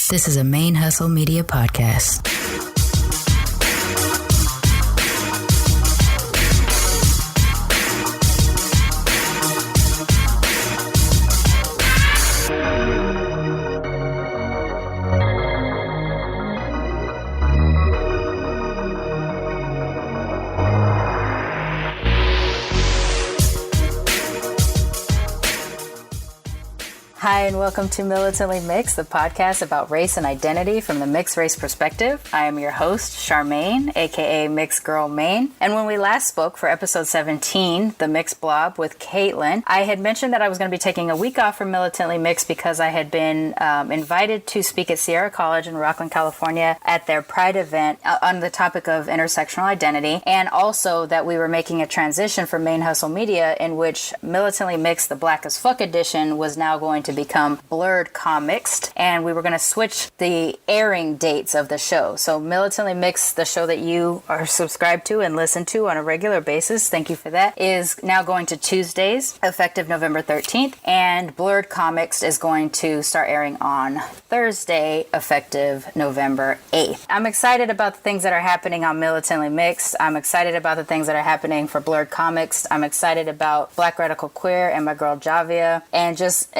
This is a ManeHustle Media podcast. Hi, and welcome to Militantly Mixed, the podcast about race and identity from the mixed race perspective. I am your host, Charmaine, aka Mixed Girl Maine. And when we last spoke for episode 17, the Mixed Blob with Caitlin, I had mentioned that I was going to be taking a week off from Militantly Mixed because I had been invited to speak at Sierra College in Rocklin, California at their Pride event on the topic of intersectional identity, and also that we were making a transition for ManeHustle Media in which Militantly Mixed, the Black as Fuck edition, was now going to become Blurred Comics, and we were going to switch the airing dates of the show. So Militantly Mixed, the show that you are subscribed to and listen to on a regular basis, thank you for that, is now going to Tuesdays, effective November 13th, and Blurred Comics is going to start airing on Thursday, effective November 8th. I'm excited about the things that are happening on Militantly Mixed. I'm excited about the things that are happening for Blurred Comics. I'm excited about Black Radical Queer and my girl Javia, and just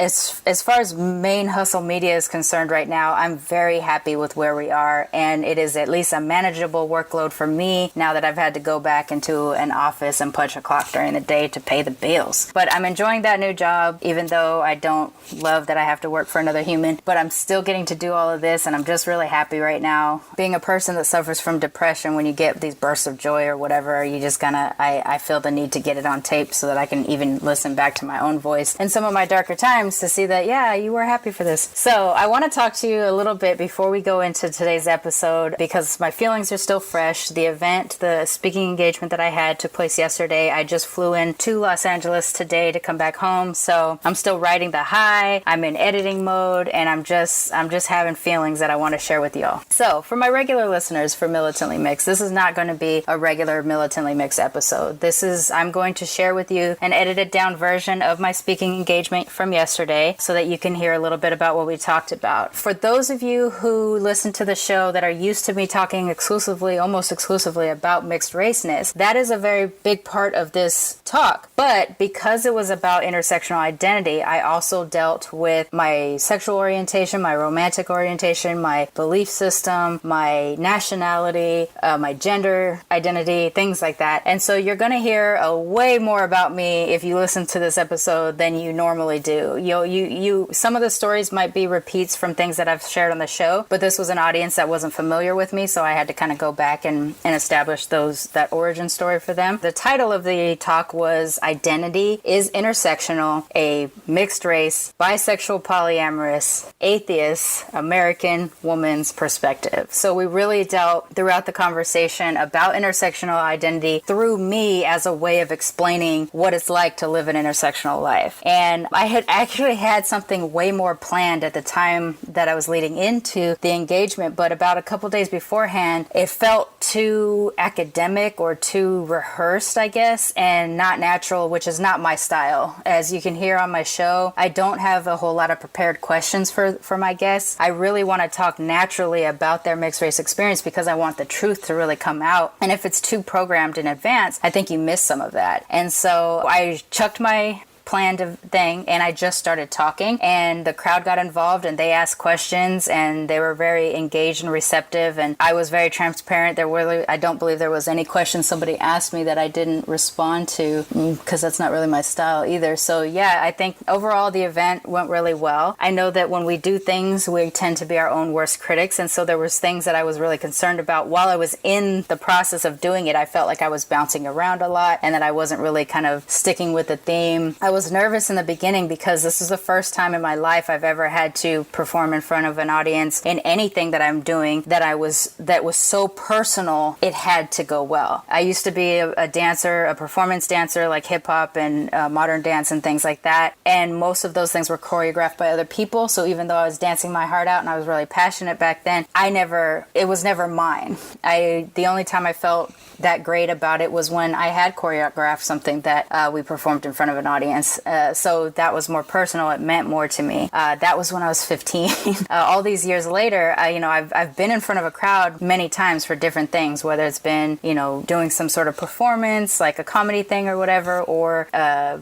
as far as ManeHustle Media is concerned right now, I'm very happy with where we are, and it is at least a manageable workload for me now that I've had to go back into an office and punch a clock during the day to pay the bills. But I'm enjoying that new job, even though I don't love that I have to work for another human, but I'm still getting to do all of this, and I'm just really happy right now. Being a person that suffers from depression, when you get these bursts of joy or whatever, you just I feel the need to get it on tape so that I can even listen back to my own voice in some of my darker times to see that, yeah, you were happy for this. So I want to talk to you a little bit before we go into today's episode because my feelings are still fresh. The event, the speaking engagement that I had took place yesterday. I just flew in to Los Angeles today to come back home. So I'm still riding the high. I'm in editing mode, and I'm just having feelings that I want to share with y'all. So for my regular listeners for Militantly Mixed, this is not going to be a regular Militantly Mixed episode. I'm going to share with you an edited down version of my speaking engagement from yesterday so that you can hear a little bit about what we talked about. For those of you who listen to the show that are used to me talking almost exclusively about mixed raceness, that is a very big part of this talk. But because it was about intersectional identity, I also dealt with my sexual orientation, my romantic orientation, my belief system, my nationality, my gender identity, things like that. And so you're going to hear way more about me if you listen to this episode than you normally do. Some of the stories might be repeats from things that I've shared on the show, but this was an audience that wasn't familiar with me, so I had to kind of go back and establish that origin story for them. The title of the talk was Identity is Intersectional, a Mixed Race, Bisexual-Polyamrous, Athest, American Woman's Perspective. So we really dealt throughout the conversation about intersectional identity through me as a way of explaining what it's like to live an intersectional life. And I had actually had something way more planned at the time that I was leading into the engagement, but about a couple days beforehand, it felt too academic or too rehearsed, I guess, and not natural, which is not my style. As you can hear on my show, I don't have a whole lot of prepared questions for my guests. I really want to talk naturally about their mixed race experience because I want the truth to really come out. And if it's too programmed in advance, I think you miss some of that. And so I chucked my planned thing and I just started talking, and the crowd got involved and they asked questions and they were very engaged and receptive, and I was very transparent. I don't believe there was any question somebody asked me that I didn't respond to because that's not really my style either. So yeah, I think overall the event went really well. I know that when we do things, we tend to be our own worst critics, and so there was things that I was really concerned about while I was in the process of doing it. I felt like I was bouncing around a lot and that I wasn't really kind of sticking with the theme. I was nervous in the beginning because this is the first time in my life I've ever had to perform in front of an audience in anything that I'm doing that was so personal, it had to go well. I used to be a dancer, a performance dancer, like hip hop and modern dance and things like that, and most of those things were choreographed by other people. So even though I was dancing my heart out and I was really passionate back then, it was never mine. The only time I felt that great about it was when I had choreographed something that we performed in front of an audience. sense. So that was more personal. It meant more to me. That was when I was 15. All these years later, I've been in front of a crowd many times for different things, whether it's been, doing some sort of performance, like a comedy thing or whatever, or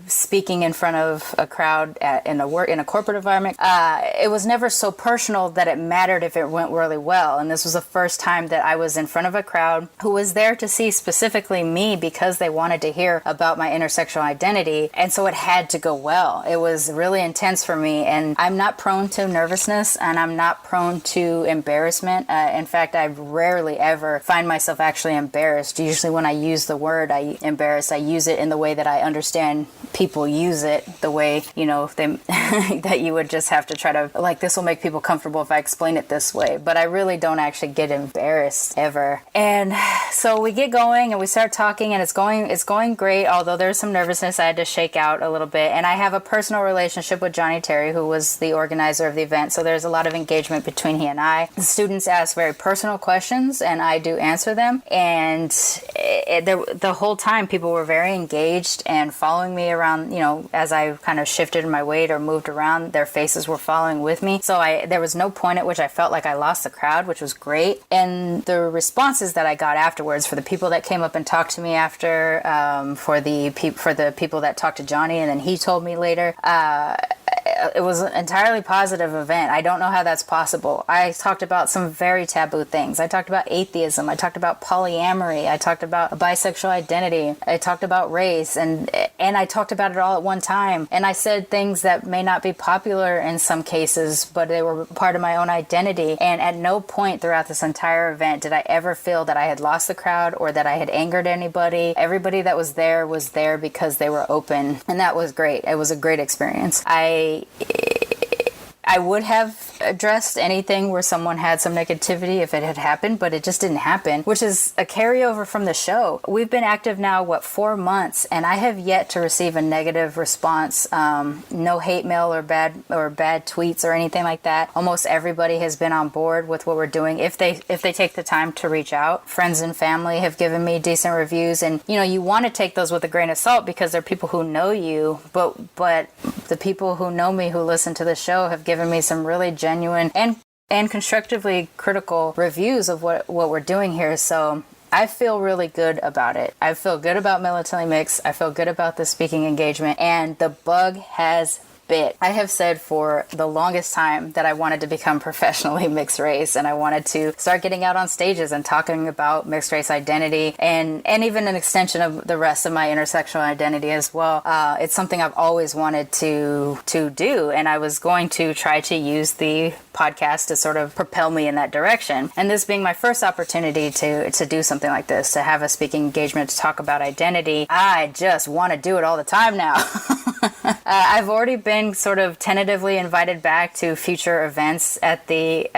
speaking in front of a crowd in a corporate environment. It was never so personal that it mattered if it went really well. And this was the first time that I was in front of a crowd who was there to see specifically me because they wanted to hear about my intersectional identity. And so it had to go well. It was really intense for me. And I'm not prone to nervousness, and I'm not prone to embarrassment. In fact, I rarely ever find myself actually embarrassed. Usually when I use the word embarrassed, I use it in the way that I understand people use it, the way, that you would just have to try to, like, this will make people comfortable if I explain it this way. But I really don't actually get embarrassed ever. And so we get going and we start talking, and it's going great, although there's some nervousness I had to shake out a little bit. And I have a personal relationship with Johnnie Terry, who was the organizer of the event, so there's a lot of engagement between he and I. The students ask very personal questions, and I do answer them. And the whole time, people were very engaged and following me around, as I kind of shifted my weight or moved around, their faces were following with me. So there was no point at which I felt like I lost the crowd, which was great. And the responses that I got afterwards, for the people that came up and talked to me after, for the people that talked to Johnnie and then he told me later, it was an entirely positive event. I don't know how that's possible. I talked about some very taboo things. I talked about atheism. I talked about polyamory. I talked about a bisexual identity. I talked about race, and I talked about it all at one time. And I said things that may not be popular in some cases, but they were part of my own identity. And at no point throughout this entire event did I ever feel that I had lost the crowd or that I had angered anybody. Everybody that was there because they were open, and that was great. It was a great experience. I would have addressed anything where someone had some negativity if it had happened, but it just didn't happen, which is a carryover from the show. We've been active now, 4 months, and I have yet to receive a negative response. No hate mail or bad tweets or anything like that. Almost everybody has been on board with what we're doing if they take the time to reach out. Friends and family have given me decent reviews, and you want to take those with a grain of salt because they're people who know you, but the people who know me, who listen to the show, have given me some really genuine and constructively critical reviews of what we're doing here. So I feel really good about it. I feel good about Militantly Mixed. I feel good about the speaking engagement, and the bug has bit. I have said for the longest time that I wanted to become professionally mixed race, and I wanted to start getting out on stages and talking about mixed race identity and even an extension of the rest of my intersectional identity as well. It's something I've always wanted to do, and I was going to try to use the podcast to sort of propel me in that direction. And this being my first opportunity to do something like this, to have a speaking engagement to talk about identity, I just want to do it all the time now. I've already been sort of tentatively invited back to future events at the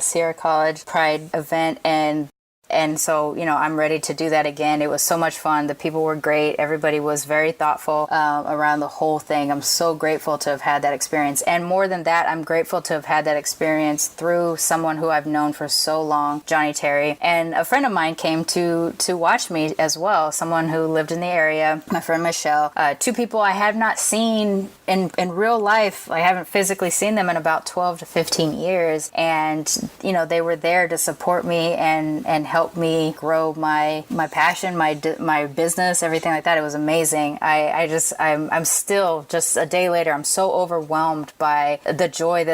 Sierra College Pride event, and so, I'm ready to do that again. It was so much fun. The people were great. Everybody was very thoughtful around the whole thing. I'm so grateful to have had that experience. And more than that, I'm grateful to have had that experience through someone who I've known for so long, Johnnie Terry. And a friend of mine came to watch me as well, someone who lived in the area, my friend Michelle. Two people I have not seen in real life. I haven't physically seen them in about 12 to 15 years. And, they were there to support me and help me grow my passion, my business, everything like that. It was amazing. I'm still, just a day later, I'm so overwhelmed by the joy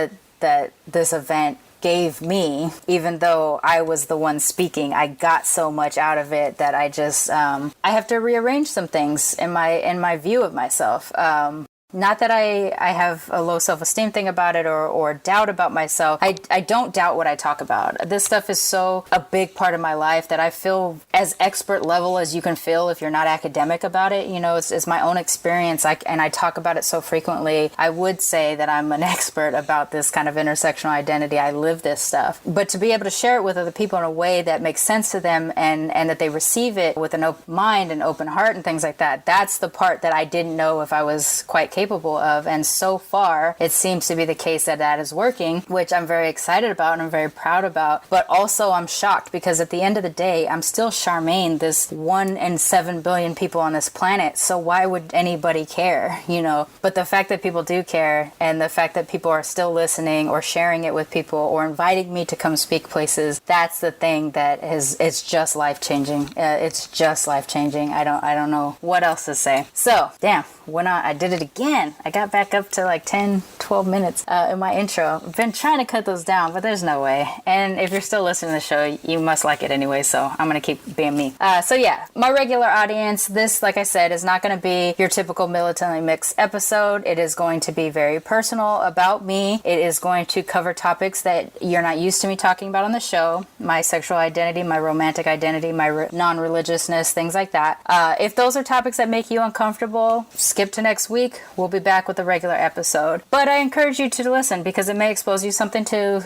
that this event gave me. Even though I was the one speaking, I got so much out of it that I just I have to rearrange some things in my view of myself. Not that I have a low self-esteem thing about it or doubt about myself. I don't doubt what I talk about. This stuff is so a big part of my life that I feel as expert level as you can feel if you're not academic about it. It's my own experience, and I talk about it so frequently. I would say that I'm an expert about this kind of intersectional identity. I live this stuff. But to be able to share it with other people in a way that makes sense to them and that they receive it with an open mind and open heart and things like that, that's the part that I didn't know if I was quite capable capable of. And so far, it seems to be the case that that is working, which I'm very excited about and I'm very proud about. But also I'm shocked because at the end of the day, I'm still Charmaine, this 1 in 7 billion people on this planet. So why would anybody care, you know? But the fact that people do care, and the fact that people are still listening or sharing it with people or inviting me to come speak places, that's the thing that it's just life-changing. It's just life-changing. I don't know what else to say. So, damn, I did it again. I got back up to like 10, 12 minutes in my intro. I've been trying to cut those down, but there's no way. And if you're still listening to the show, you must like it anyway, so I'm going to keep being me. So yeah, my regular audience, this, like I said, is not going to be your typical Militantly Mixed episode. It is going to be very personal about me. It is going to cover topics that you're not used to me talking about on the show. My sexual identity, my romantic identity, my non-religiousness, things like that. If those are topics that make you uncomfortable, skip to next week. We'll be back with a regular episode. But I encourage you to listen because it may expose you something to,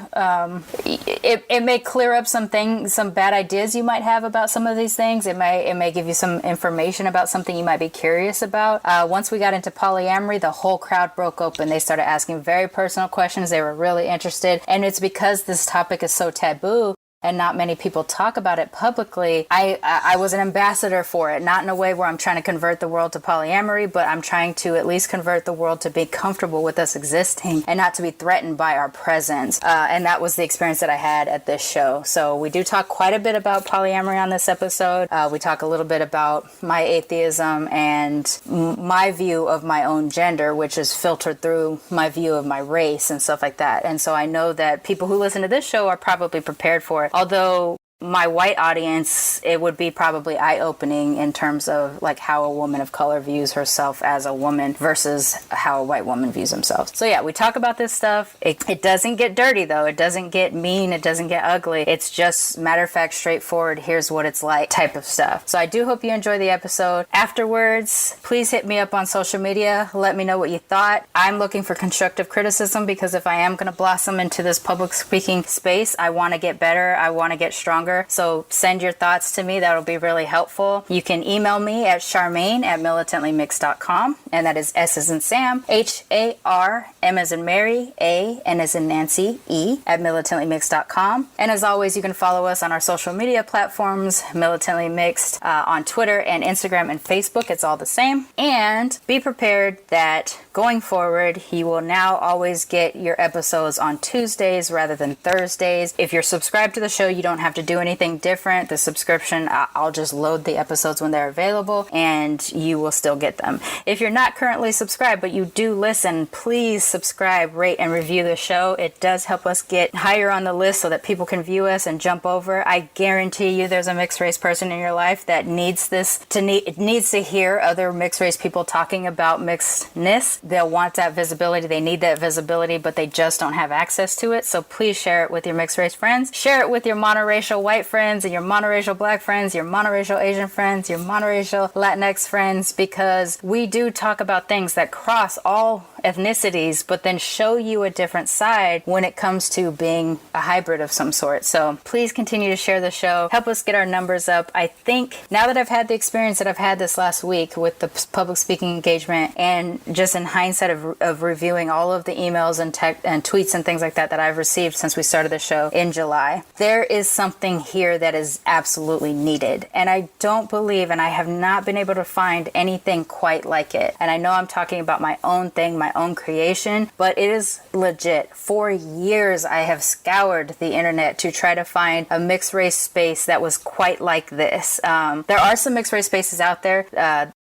it may clear up some bad ideas you might have about some of these things. It may give you some information about something you might be curious about. Once we got into polyamory, the whole crowd broke open. They started asking very personal questions. They were really interested. And it's because this topic is so taboo and not many people talk about it publicly. I was an ambassador for it, not in a way where I'm trying to convert the world to polyamory, but I'm trying to at least convert the world to be comfortable with us existing and not to be threatened by our presence. And that was the experience that I had at this show. So we do talk quite a bit about polyamory on this episode. We talk a little bit about my atheism and my view of my own gender, which is filtered through my view of my race and stuff like that. And so I know that people who listen to this show are probably prepared for it. Although my white audience, it would be probably eye-opening in terms of like how a woman of color views herself as a woman versus how a white woman views themselves. So yeah, we talk about this stuff. It doesn't get dirty though. It doesn't get mean. It doesn't get ugly. It's just matter of fact, straightforward, here's what it's like type of stuff. So I do hope you enjoy the episode. Afterwards, please hit me up on social media. Let me know what you thought. I'm looking for constructive criticism because if I am going to blossom into this public speaking space, I want to get better. I want to get stronger. So send your thoughts to me. That'll be really helpful. You can email me at SHARMANE@militantlymixed.com. And that is S as in Sam, HAR, M as in Mary, A, N as in Nancy, E, @militantlymixed.com. And as always, you can follow us on our social media platforms, Militantly Mixed, on Twitter and Instagram and Facebook. It's all the same. And be prepared that going forward, you will now always get your episodes on Tuesdays rather than Thursdays. If you're subscribed to the show, you don't have to do anything different. The subscription, I'll just load the episodes when they're available and you will still get them. If you're not currently subscribed, but you do listen, please subscribe, rate, and review the show. It does help us get higher on the list so that people can view us and jump over. I guarantee you there's a mixed race person in your life that needs needs to hear other mixed race people talking about mixedness. They'll want that visibility. They need that visibility, but they just don't have access to it. So please share it with your mixed race friends. Share it with your monoracial white friends and your monoracial black friends, your monoracial Asian friends, your monoracial Latinx friends, because we do talk about things that cross all ethnicities, but then show you a different side when it comes to being a hybrid of some sort. So please continue to share the show. Help us get our numbers up. I think now that I've had the experience that I've had this last week with the public speaking engagement and just in hindsight of reviewing all of the emails and tweets and things like that I've received since we started the show in July, there is something here that is absolutely needed. And I don't believe, and I have not been able to find anything quite like it. And I know I'm talking about my own thing, my own creation, but it is legit. For years, I have scoured the internet to try to find a mixed race space that was quite like this. There are some mixed race spaces out there.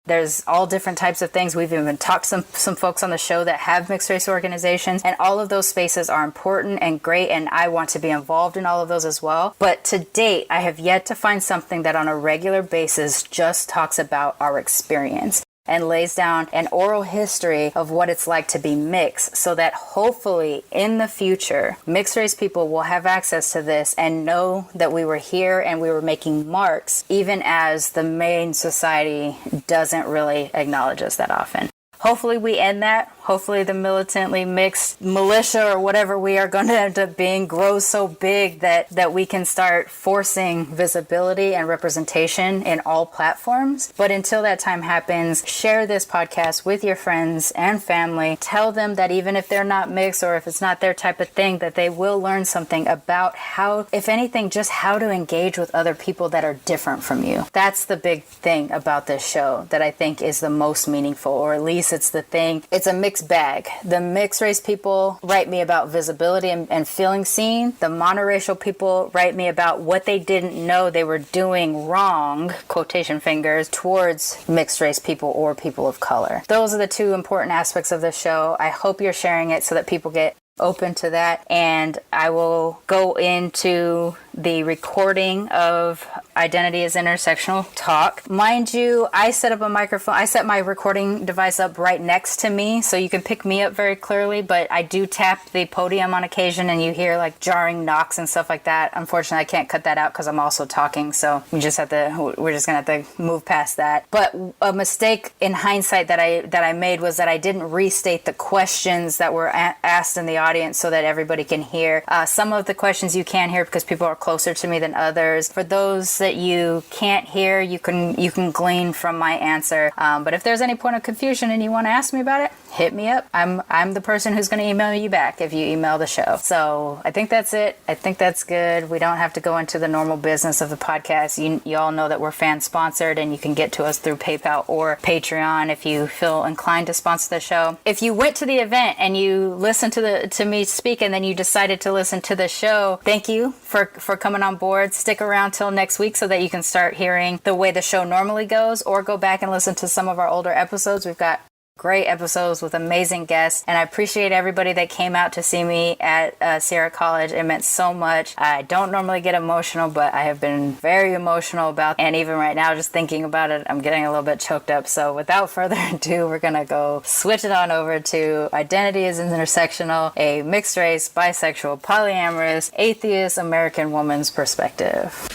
There's all different types of things. We've even talked to some folks on the show that have mixed race organizations, and all of those spaces are important and great, and I want to be involved in all of those as well. But to date, I have yet to find something that on a regular basis just talks about our experience and lays down an oral history of what it's like to be mixed, so that hopefully in the future, mixed race people will have access to this and know that we were here and we were making marks, even as the main society doesn't really acknowledge us that often. Hopefully we end that. hopefully the Militantly Mixed militia or whatever we are going to end up being grows so big that we can start forcing visibility and representation in all platforms. But until that time happens, share this podcast with your friends and family. Tell them that even if they're not mixed or if it's not their type of thing, that they will learn something about how, if anything, just how to engage with other people that are different from you. That's the big thing about this show that I think is the most meaningful, or at least it's the thing. It's a mixed bag. The mixed race people write me about visibility and feeling seen. The monoracial people write me about what they didn't know they were doing wrong, quotation fingers, towards mixed race people or people of color. Those are the two important aspects of the show. I hope you're sharing it so that people get open to that, and I will go into the recording of Identity is Intersectional talk. Mind you, I set up a microphone. I set my recording device up right next to me so you can pick me up very clearly, but I do tap the podium on occasion and you hear like jarring knocks and stuff like that. Unfortunately, I can't cut that out because I'm also talking, so we're just gonna have to move past that. But a mistake in hindsight that I made was that I didn't restate the questions that were asked in the audience so that everybody can hear. Some of the questions you can hear because people are closer to me than others. For those that you can't hear, you can glean from my answer. But if there's any point of confusion and you want to ask me about it, hit me up. I'm the person who's going to email you back if you email the show. So I think that's it. I think that's good. We don't have to go into the normal business of the podcast. You all know that we're fan sponsored and you can get to us through PayPal or Patreon if you feel inclined to sponsor the show. If you went to the event and you listened to me speak and then you decided to listen to the show, thank you for coming on board. Stick around till next week so that you can start hearing the way the show normally goes, or go back and listen to some of our older episodes. We've got great episodes with amazing guests, and I appreciate everybody that came out to see me at Sierra College. It meant so much. I don't normally get emotional, but I have been very emotional about, and even right now just thinking about it, I'm getting a little bit choked up. So without further ado, we're gonna go switch it on over to Identity is Intersectional, a mixed race, bisexual, polyamorous, atheist American woman's perspective.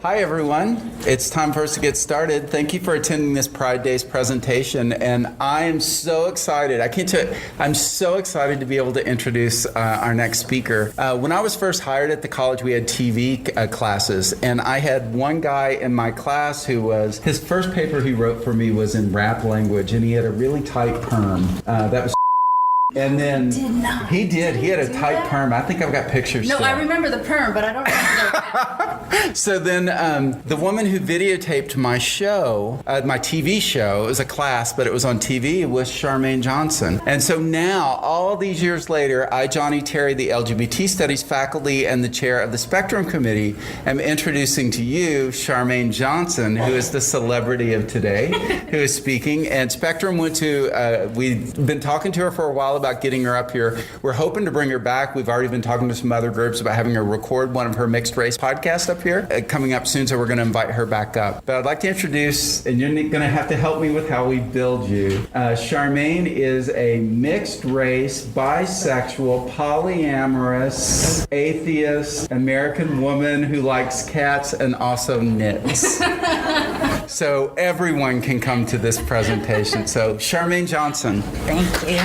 Hi everyone, it's time for us to get started. Thank you for attending this Pride Day's presentation, and I am so excited. I'm so excited to be able to introduce our next speaker. When I was first hired at the college, we had TV classes, and I had one guy in my class his first paper he wrote for me was in rap language, and he had a really tight perm. That was And then he had a tight perm. I think I've got pictures. No, still. I remember the perm, but I don't remember the So then the woman who videotaped my show, my TV show, it was a class, but it was on TV, was Charmaine Johnson. And so now, all these years later, I, Johnnie Terry, the LGBT Studies faculty and the chair of the Spectrum Committee, am introducing to you Charmaine Johnson, who is the celebrity of today, who is speaking. And Spectrum we've been talking to her for a while about getting her up here. We're hoping to bring her back. We've already been talking to some other groups about having her record one of her mixed race podcasts up here, coming up soon, so we're going to invite her back up. But I'd like to introduce, and you're going to have to help me with how we build you. Charmaine is a mixed race, bisexual, polyamorous, atheist, American woman who likes cats and also knits. So everyone can come to this presentation. So Charmaine Johnson. Thank you.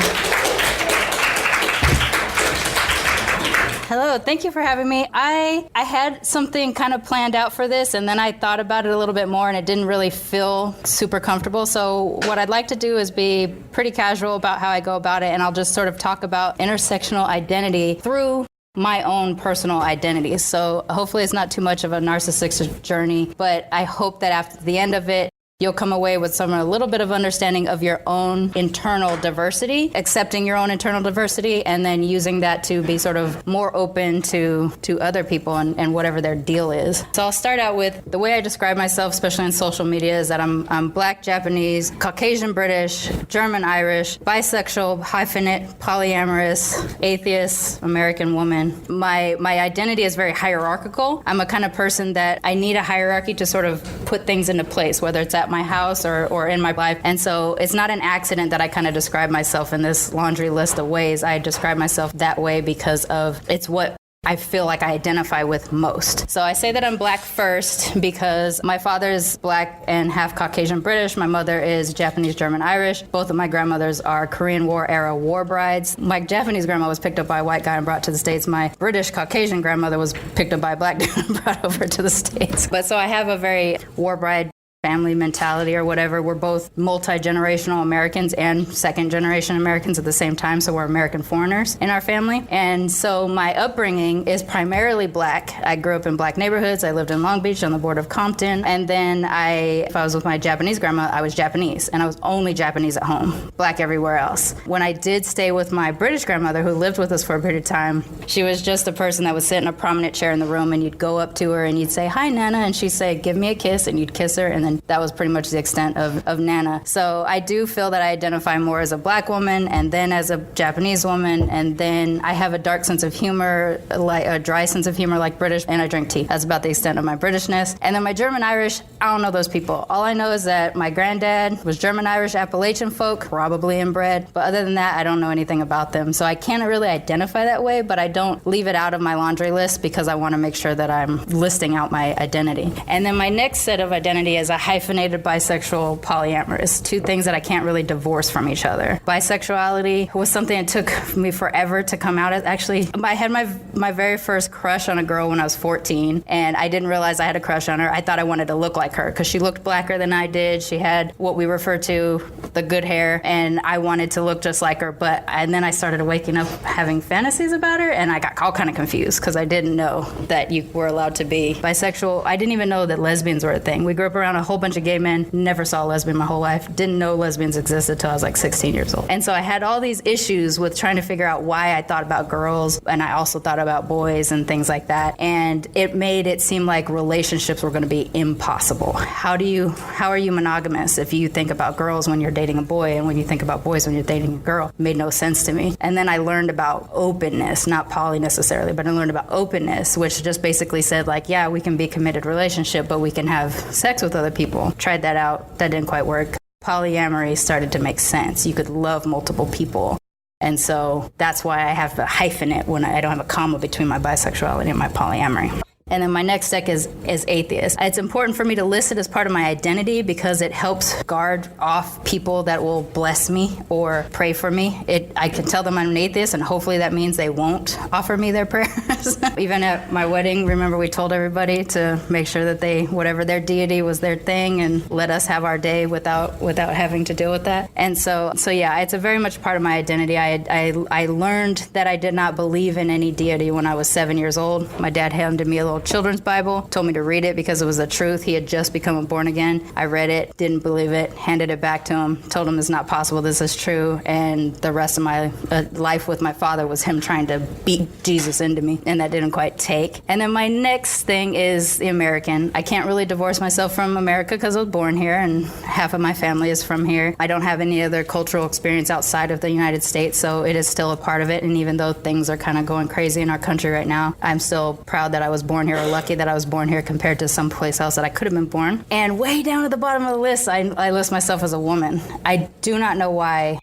Hello, thank you for having me. I had something kind of planned out for this, and then I thought about it a little bit more, and it didn't really feel super comfortable. So what I'd like to do is be pretty casual about how I go about it, and I'll just sort of talk about intersectional identity through my own personal identity. So hopefully it's not too much of a narcissistic journey, but I hope that after the end of it, you'll come away with a little bit of understanding of your own internal diversity, accepting your own internal diversity, and then using that to be sort of more open to other people and whatever their deal is. So I'll start out with the way I describe myself, especially in social media, is that I'm Black, Japanese, Caucasian, British, German, Irish, bisexual, hyphenate, polyamorous, atheist, American woman. My identity is very hierarchical. I'm a kind of person that I need a hierarchy to sort of put things into place, whether it's at my house or in my life. And so it's not an accident that I kind of describe myself in this laundry list of ways. I describe myself that way because it's what I feel like I identify with most. So I say that I'm Black first because my father is Black and half Caucasian British. My mother is Japanese, German, Irish. Both of my grandmothers are Korean War era war brides. My Japanese grandma was picked up by a white guy and brought to the States. My British Caucasian grandmother was picked up by a Black dude and brought over to the States. But so I have a very war bride family mentality or whatever. We're both multi-generational Americans and second-generation Americans at the same time, so we're American foreigners in our family. And so my upbringing is primarily Black. I grew up in Black neighborhoods. I lived in Long Beach on the border of Compton. And then if I was with my Japanese grandma, I was Japanese, and I was only Japanese at home, Black everywhere else. When I did stay with my British grandmother, who lived with us for a period of time, she was just a person that would sit in a prominent chair in the room, and you'd go up to her and you'd say, "Hi, Nana," and she'd say, "Give me a kiss," and you'd kiss her, and then that was pretty much the extent of Nana. So I do feel that I identify more as a Black woman and then as a Japanese woman, and then I have a dark sense of humor, like a dry sense of humor like British, and I drink tea. That's about the extent of my Britishness. And then my German Irish, I don't know those people. All I know is that my granddad was German Irish Appalachian folk, probably inbred, but other than that, I don't know anything about them. So I can't really identify that way, but I don't leave it out of my laundry list because I want to make sure that I'm listing out my identity. And then my next set of identity is a hyphenated bisexual polyamorous, two things that I can't really divorce from each other. Bisexuality was something that took me forever to come out as. Actually, I had my very first crush on a girl when I was 14, and I didn't realize I had a crush on her. I thought I wanted to look like her because she looked blacker than I did. She had what we refer to the good hair, and I wanted to look just like her. And then I started waking up having fantasies about her, and I got all kind of confused because I didn't know that you were allowed to be bisexual. I didn't even know that lesbians were a thing. We grew up around a whole bunch of gay men, never saw a lesbian my whole life, didn't know lesbians existed till I was like 16 years old. And so I had all these issues with trying to figure out why I thought about girls, and I also thought about boys and things like that. And it made it seem like relationships were going to be impossible. How are you monogamous if you think about girls when you're dating a boy and when you think about boys when you're dating a girl? It made no sense to me. And then I learned about openness, not poly necessarily, but I learned about openness, which just basically said like, yeah, we can be committed relationship, but we can have sex with other people. Tried that out. That didn't quite work. Polyamory started to make sense. You could love multiple people. And so that's why I have the hyphenate when I don't have a comma between my bisexuality and my polyamory. And then my next deck is atheist. It's important for me to list it as part of my identity because it helps guard off people that will bless me or pray for me. I can tell them I'm an atheist, and hopefully that means they won't offer me their prayers. Even at my wedding, remember we told everybody to make sure that whatever their deity was their thing, and let us have our day without having to deal with that. And so yeah, it's a very much part of my identity. I learned that I did not believe in any deity when I was 7 years old. My dad handed me a little children's Bible, told me to read it because it was the truth. He had just become born again. I read it, didn't believe it, handed it back to him, told him it's not possible, this is true. And the rest of my life with my father was him trying to beat Jesus into me, and that didn't quite take. And then my next thing is the American. I can't really divorce myself from America because I was born here and half of my family is from here. I don't have any other cultural experience outside of the United States, so it is still a part of it. And even though things are kind of going crazy in our country right now, I'm still proud that I was born here, or lucky that I was born here compared to someplace else that I could have been born. And way down at the bottom of the list, I list myself as a woman. I do not know why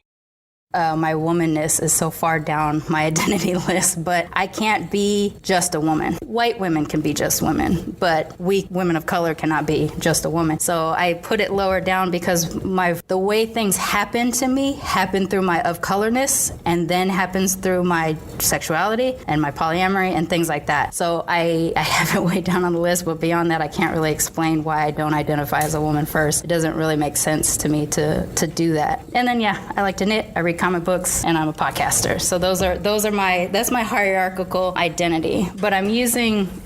my womanness is so far down my identity list, but I can't be just a woman. White women can be just women, but we women of color cannot be just a woman. So I put it lower down because the way things happen to me happen through my of colorness, and then happens through my sexuality and my polyamory and things like that. So I have it way down on the list, but beyond that, I can't really explain why I don't identify as a woman first. It doesn't really make sense to me to do that. And then, yeah, I like to knit, I read comic books, and I'm a podcaster. So that's my hierarchical identity. But I'm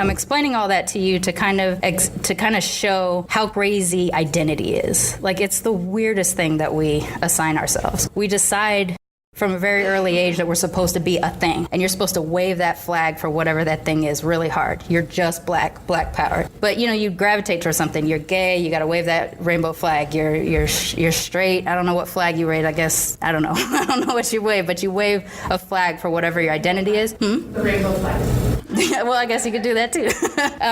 explaining all that to you to kind of show how crazy identity is. Like, it's the weirdest thing that we assign ourselves. We decide from a very early age that we're supposed to be a thing, and you're supposed to wave that flag for whatever that thing is really hard. You're just black power. But you gravitate towards something. You're gay, you got to wave that rainbow flag. You're straight. I don't know what flag you wave. I guess I don't know. I don't know what you wave, but you wave a flag for whatever your identity is. The rainbow flag. Well, I guess you could do that too.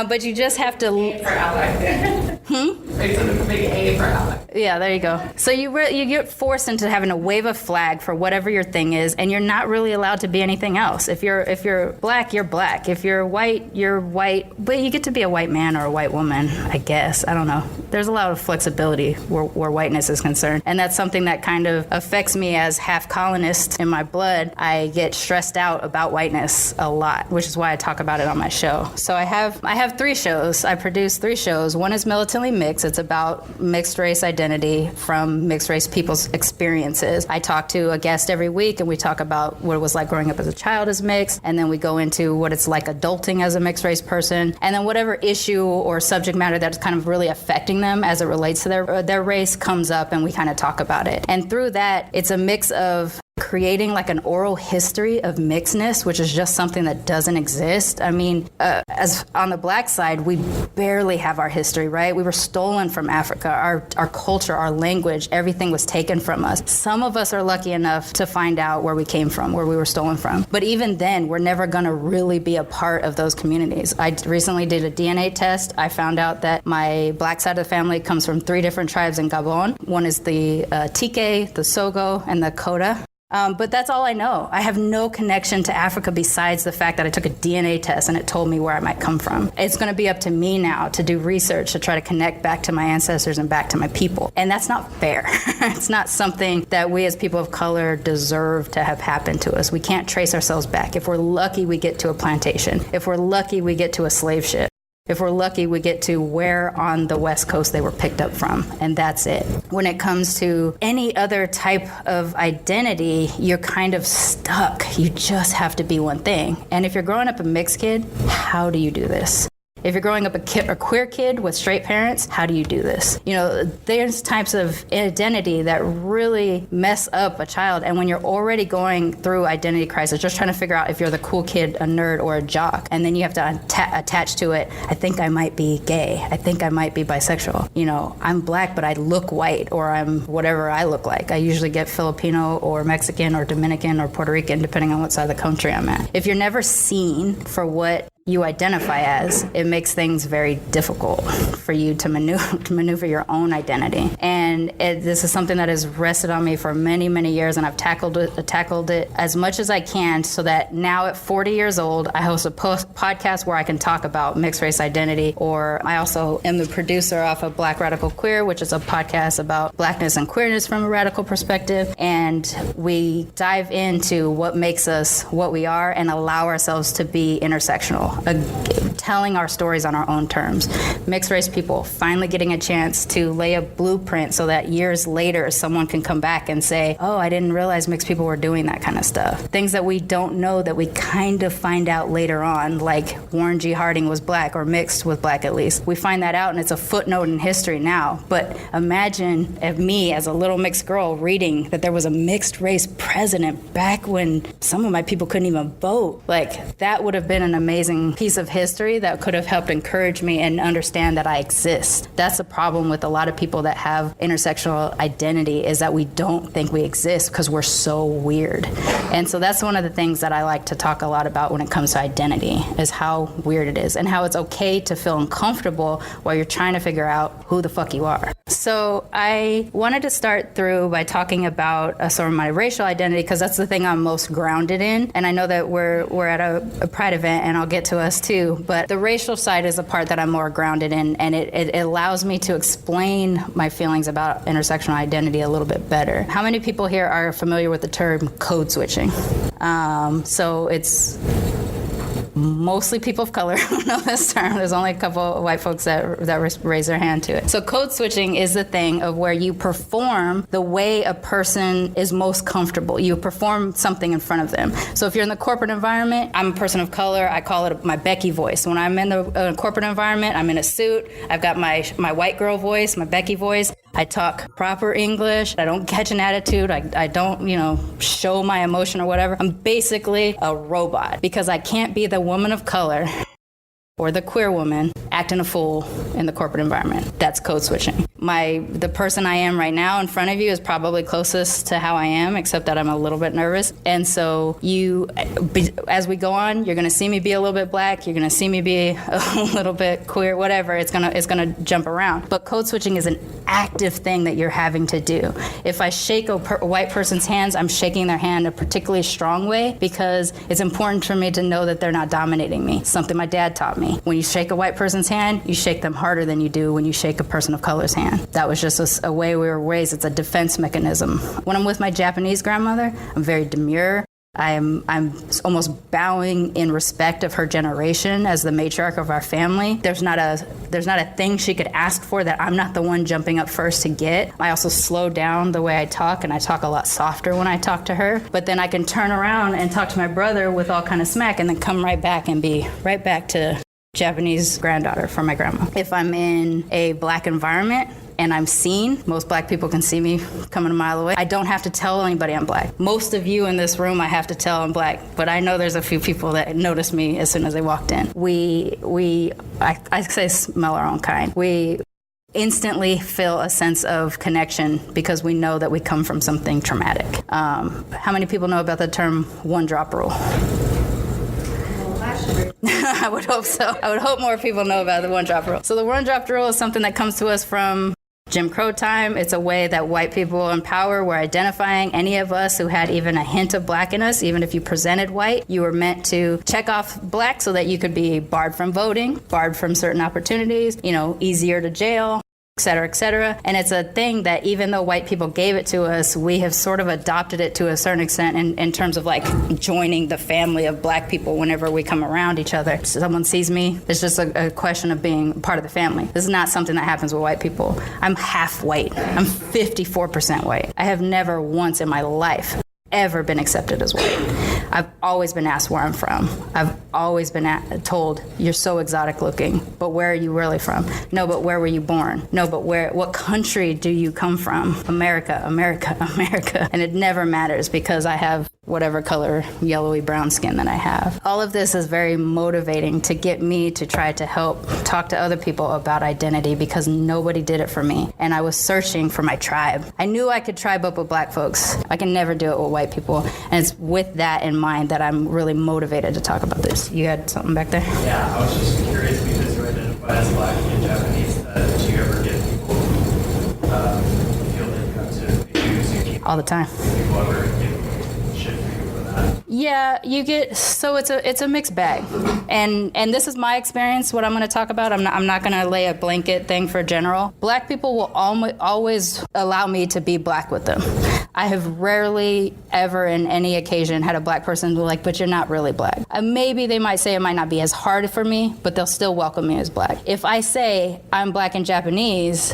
But you just have to. A for ally. There's a big A for ally. Yeah, there you go. So you get forced into having to wave a flag for whatever your thing is, and you're not really allowed to be anything else. If you're black, you're black. If you're white, you're white. But you get to be a white man or a white woman, I guess. I don't know. There's a lot of flexibility where whiteness is concerned, and that's something that kind of affects me as half colonist in my blood. I get stressed out about whiteness a lot, which is why I talk about it on my show. So I have 3 shows. I produce 3 shows. One is Militantly Mixed. It's about mixed race identity from mixed race people's experiences. I talk to a guest every week, and we talk about what it was like growing up as a child as mixed, and then we go into what it's like adulting as a mixed race person, and then whatever issue or subject matter that's kind of really affecting them as it relates to their race comes up, and we kind of talk about it. And through that, it's a mix of creating like an oral history of mixedness, which is just something that doesn't exist. I mean, as on the black side, we barely have our history, right? We were stolen from Africa. Our culture, our language, everything was taken from us. Some of us are lucky enough to find out where we came from, where we were stolen from. But even then, we're never going to really be a part of those communities. I recently did a DNA test. I found out that my black side of the family comes from 3 different tribes in Gabon. One is the Tike, the Sogo, and the Koda. But that's all I know. I have no connection to Africa besides the fact that I took a DNA test and it told me where I might come from. It's going to be up to me now to do research to try to connect back to my ancestors and back to my people. And that's not fair. It's not something that we as people of color deserve to have happen to us. We can't trace ourselves back. If we're lucky, we get to a plantation. If we're lucky, we get to a slave ship. If we're lucky, we get to where on the West Coast they were picked up from, and that's it. When it comes to any other type of identity, you're kind of stuck. You just have to be one thing. And if you're growing up a mixed kid, how do you do this? If you're growing up a queer kid with straight parents, how do you do this? There's types of identity that really mess up a child. And when you're already going through identity crisis, just trying to figure out if you're the cool kid, a nerd, or a jock, and then you have to attach to it, I think I might be gay. I think I might be bisexual. I'm black, but I look white, or I'm whatever I look like. I usually get Filipino or Mexican or Dominican or Puerto Rican, depending on what side of the country I'm at. If you're never seen for what you identify as, it makes things very difficult for you to maneuver your own identity. And this is something that has rested on me for many, many years, and I've tackled it as much as I can, so that now at 40 years old, I host a podcast where I can talk about mixed race identity, or I also am the producer off of Black Radical Queer, which is a podcast about blackness and queerness from a radical perspective. And we dive into what makes us what we are and allow ourselves to be intersectional. Telling our stories on our own terms. Mixed race people finally getting a chance to lay a blueprint so that years later someone can come back and say, oh, I didn't realize mixed people were doing that kind of stuff. Things that we don't know that we kind of find out later on, like Warren G. Harding was black, or mixed with black at least. We find that out and it's a footnote in history now. But imagine if me as a little mixed girl reading that there was a mixed race president back when some of my people couldn't even vote. Like, that would have been an amazing piece of history that could have helped encourage me and understand that I exist. That's the problem with a lot of people that have intersectional identity, is that we don't think we exist because we're so weird. And so that's one of the things that I like to talk a lot about when it comes to identity, is how weird it is and how it's okay to feel uncomfortable while you're trying to figure out who the fuck you are. So I wanted to start through by talking about sort of my racial identity, because that's the thing I'm most grounded in. And I know that we're at a Pride event, and I'll get to us too, but the racial side is the part that I'm more grounded in, and it allows me to explain my feelings about intersectional identity a little bit better. How many people here are familiar with the term code switching? So it's mostly people of color who know this term. There's only a couple of white folks that raise their hand to it. So code switching is the thing of where you perform the way a person is most comfortable. You perform something in front of them. So if you're in the corporate environment, I'm a person of color. I call it my Becky voice. When I'm in the corporate environment, I'm in a suit. I've got my white girl voice, my Becky voice. I talk proper English. I don't catch an attitude. I don't, show my emotion or whatever. I'm basically a robot because I can't be the woman of color or the queer woman acting a fool in the corporate environment. That's code switching. The person I am right now in front of you is probably closest to how I am, except that I'm a little bit nervous. And so as we go on, you're going to see me be a little bit black. You're going to see me be a little bit queer, whatever. It's going to jump around. But code switching is an active thing that you're having to do. If I shake a white person's hands, I'm shaking their hand a particularly strong way because it's important for me to know that they're not dominating me. Something my dad taught me. When you shake a white person's hand, you shake them harder than you do when you shake a person of color's hand. That was just a way we were raised. It's a defense mechanism. When I'm with my Japanese grandmother, I'm very demure. I'm almost bowing in respect of her generation as the matriarch of our family. There's not a thing she could ask for that I'm not the one jumping up first to get. I also slow down the way I talk, and I talk a lot softer when I talk to her. But then I can turn around and talk to my brother with all kind of smack and then come right back and be right back to Japanese granddaughter for my grandma. If I'm in a black environment and I'm seen, most black people can see me coming a mile away. I don't have to tell anybody I'm black. Most of you in this room, I have to tell I'm black, but I know there's a few people that notice me as soon as they walked in. I say smell our own kind. We instantly feel a sense of connection because we know that we come from something traumatic. How many people know about the term one-drop rule? I would hope so. I would hope more people know about the one-drop rule. So the one-drop rule is something that comes to us from Jim Crow time. It's a way that white people in power were identifying any of us who had even a hint of black in us. Even if you presented white, you were meant to check off black so that you could be barred from voting, barred from certain opportunities, easier to jail, et cetera, et cetera. And it's a thing that even though white people gave it to us, we have sort of adopted it to a certain extent in terms of like joining the family of black people whenever we come around each other. Someone sees me, it's just a question of being part of the family. This is not something that happens with white people. I'm half white. I'm 54% white. I have never once in my life ever been accepted as white. I've always been asked where I'm from. I've always been told, you're so exotic looking, but where are you really from? No, but where were you born? No, but what country do you come from? America, America, America. And it never matters because I have whatever color yellowy brown skin that I have. All of this is very motivating to get me to try to help talk to other people about identity because nobody did it for me. And I was searching for my tribe. I knew I could tribe up with black folks. I can never do it with white people. And it's with that in mind that I'm really motivated to talk about this. You had something back there? Yeah, I was just curious because you identify as black and Japanese. Do you ever get people feel that you have to use all the time? People ever give shit for you for that? Yeah, you get, so it's a mixed bag. And this is my experience, what I'm going to talk about. I'm not going to lay a blanket thing for general. Black people will always allow me to be black with them. I have rarely ever in any occasion had a black person be like, but you're not really black. Maybe they might say it might not be as hard for me, but they'll still welcome me as black. If I say I'm black and Japanese,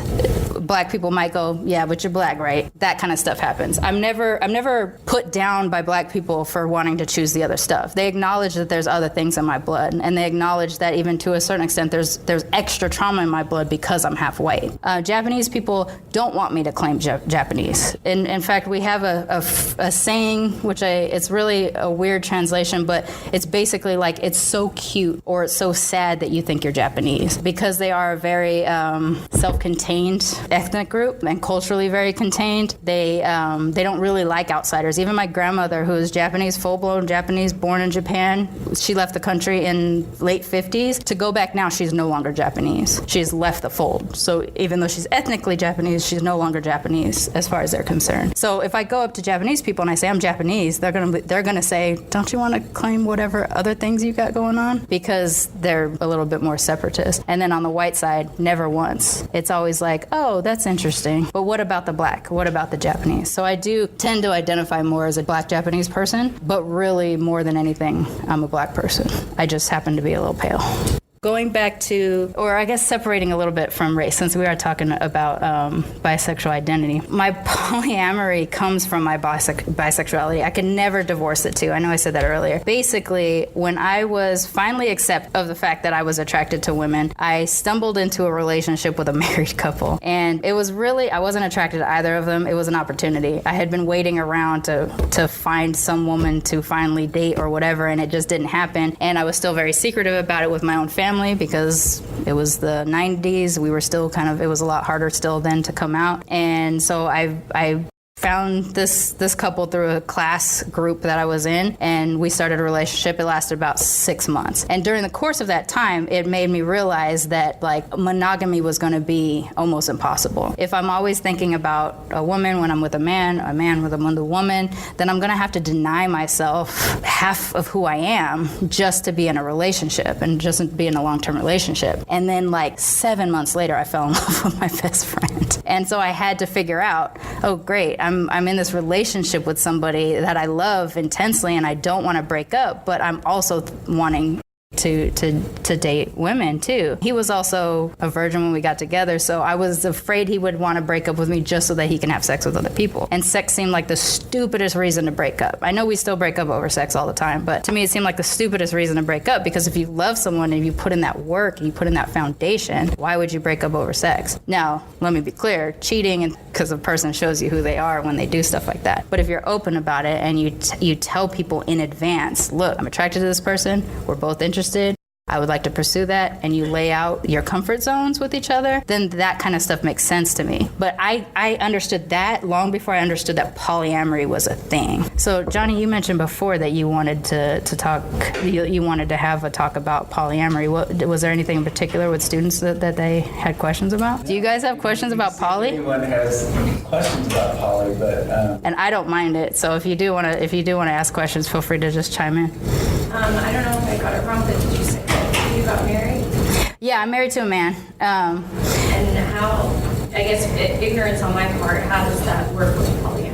black people might go, yeah, but you're black, right? That kind of stuff happens. I'm never put down by black people for wanting to choose the other stuff. They acknowledge that there's other things in my blood, and they acknowledge that even to a certain extent there's extra trauma in my blood because I'm half white. Japanese people don't want me to claim Japanese. In fact, we have a saying, which it's really a weird translation, but it's basically like, it's so cute or it's so sad that you think you're Japanese, because they are a very self-contained ethnic group and culturally very contained. They don't really like outsiders. Even my grandmother, who is Japanese, full-blown Japanese, born in Japan, she left the country in late 50s. To go back now, she's no longer Japanese. She's left the fold. So even though she's ethnically Japanese, she's no longer Japanese as far as they're concerned. So if I go up to Japanese people and I say I'm Japanese, they're gonna say, don't you want to claim whatever other things you got going on? Because they're a little bit more separatist. And then on the white side, never once. It's always like, oh, that's interesting. But what about the black? What about the Japanese? So I do tend to identify more as a black Japanese person, but really more than anything, I'm a black person. I just happen to be a little pale. Going back to, or I guess separating a little bit from race, since we are talking about bisexual identity, my polyamory comes from my bisexuality. I can never divorce the two. I know I said that earlier. Basically, when I was finally accepted of the fact that I was attracted to women, I stumbled into a relationship with a married couple. And it was really, I wasn't attracted to either of them. It was an opportunity. I had been waiting around to find some woman to finally date or whatever, and it just didn't happen. And I was still very secretive about it with my own family, because it was the 90s. We were still it was a lot harder still then to come out. And so I found this couple through a class group that I was in, and we started a relationship. It lasted about 6 months. And during the course of that time, it made me realize that monogamy was going to be almost impossible. If I'm always thinking about a woman when I'm with a man with a woman, then I'm going to have to deny myself half of who I am just to be in a relationship and just be in a long-term relationship. And then 7 months later, I fell in love with my best friend. And so I had to figure out, oh great, I'm in this relationship with somebody that I love intensely and I don't want to break up, but I'm also wanting to date women too. He was also a virgin when we got together, so I was afraid he would want to break up with me just so that he can have sex with other people. And sex seemed like the stupidest reason to break up. I know we still break up over sex all the time, but to me it seemed like the stupidest reason to break up, because if you love someone and you put in that work and you put in that foundation, why would you break up over sex? Now, let me be clear, cheating and because a person shows you who they are when they do stuff like that. But if you're open about it and you tell people in advance, look, I'm attracted to this person, we're both interested, I would like to pursue that, and you lay out your comfort zones with each other, then that kind of stuff makes sense to me. But I understood that long before I understood that polyamory was a thing. So Johnnie, you mentioned before that you wanted to talk, you wanted to have a talk about polyamory. Was there anything in particular with students that they had questions about? Do you guys have questions about poly? Anyone has questions about poly, but and I don't mind it. So if you do want to ask questions, feel free to just chime in. I don't know if I got it wrong, but did you say that you got married? Yeah, I'm married to a man. And how, I guess, ignorance on my part, how does that work with polyamory?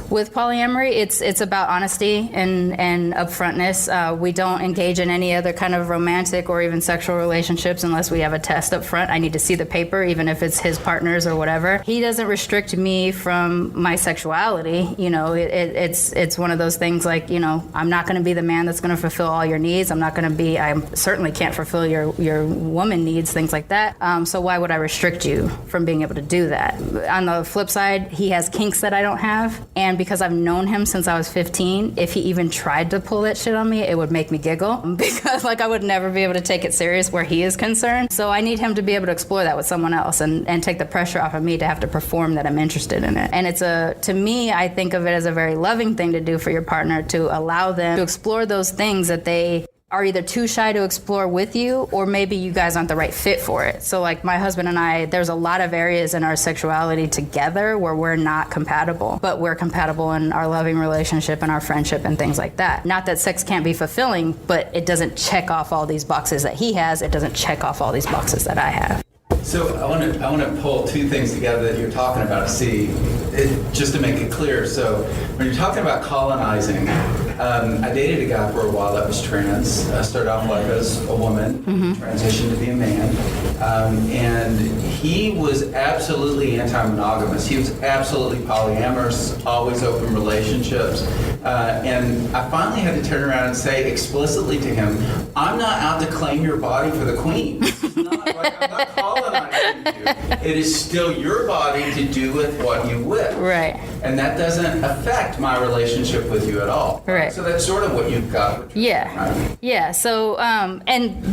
With polyamory, it's about honesty and upfrontness. We don't engage in any other kind of romantic or even sexual relationships unless we have a test up front. I need to see the paper, even if it's his partners or whatever. He doesn't restrict me from my sexuality. It's one of those things I'm not going to be the man that's going to fulfill all your needs. I certainly can't fulfill your woman needs, things like that. So why would I restrict you from being able to do that? On the flip side, he has kinks that I don't have, and because I've known him since I was 15, if he even tried to pull that shit on me, it would make me giggle, because I would never be able to take it serious where he is concerned. So I need him to be able to explore that with someone else and take the pressure off of me to have to perform that I'm interested in it. And to me, I think of it as a very loving thing to do for your partner, to allow them to explore those things that they are either too shy to explore with you, or maybe you guys aren't the right fit for it. So my husband and I, there's a lot of areas in our sexuality together where we're not compatible, but we're compatible in our loving relationship and our friendship and things like that. Not that sex can't be fulfilling, but it doesn't check off all these boxes that he has. It doesn't check off all these boxes that I have. So I want to pull two things together that you're talking about, just to make it clear. So when you're talking about colonizing, I dated a guy for a while that was trans. I started off as a woman, transitioned to be a man, and he was absolutely anti-monogamous. He was absolutely polyamorous, always open relationships. And I finally had to turn around and say explicitly to him, I'm not out to claim your body for the queen. I'm not colonizing you. It is still your body to do with what you wish. Right. And that doesn't affect my relationship with you at all. Right. So that's sort of what you've got. Yeah. Right? Yeah. So, and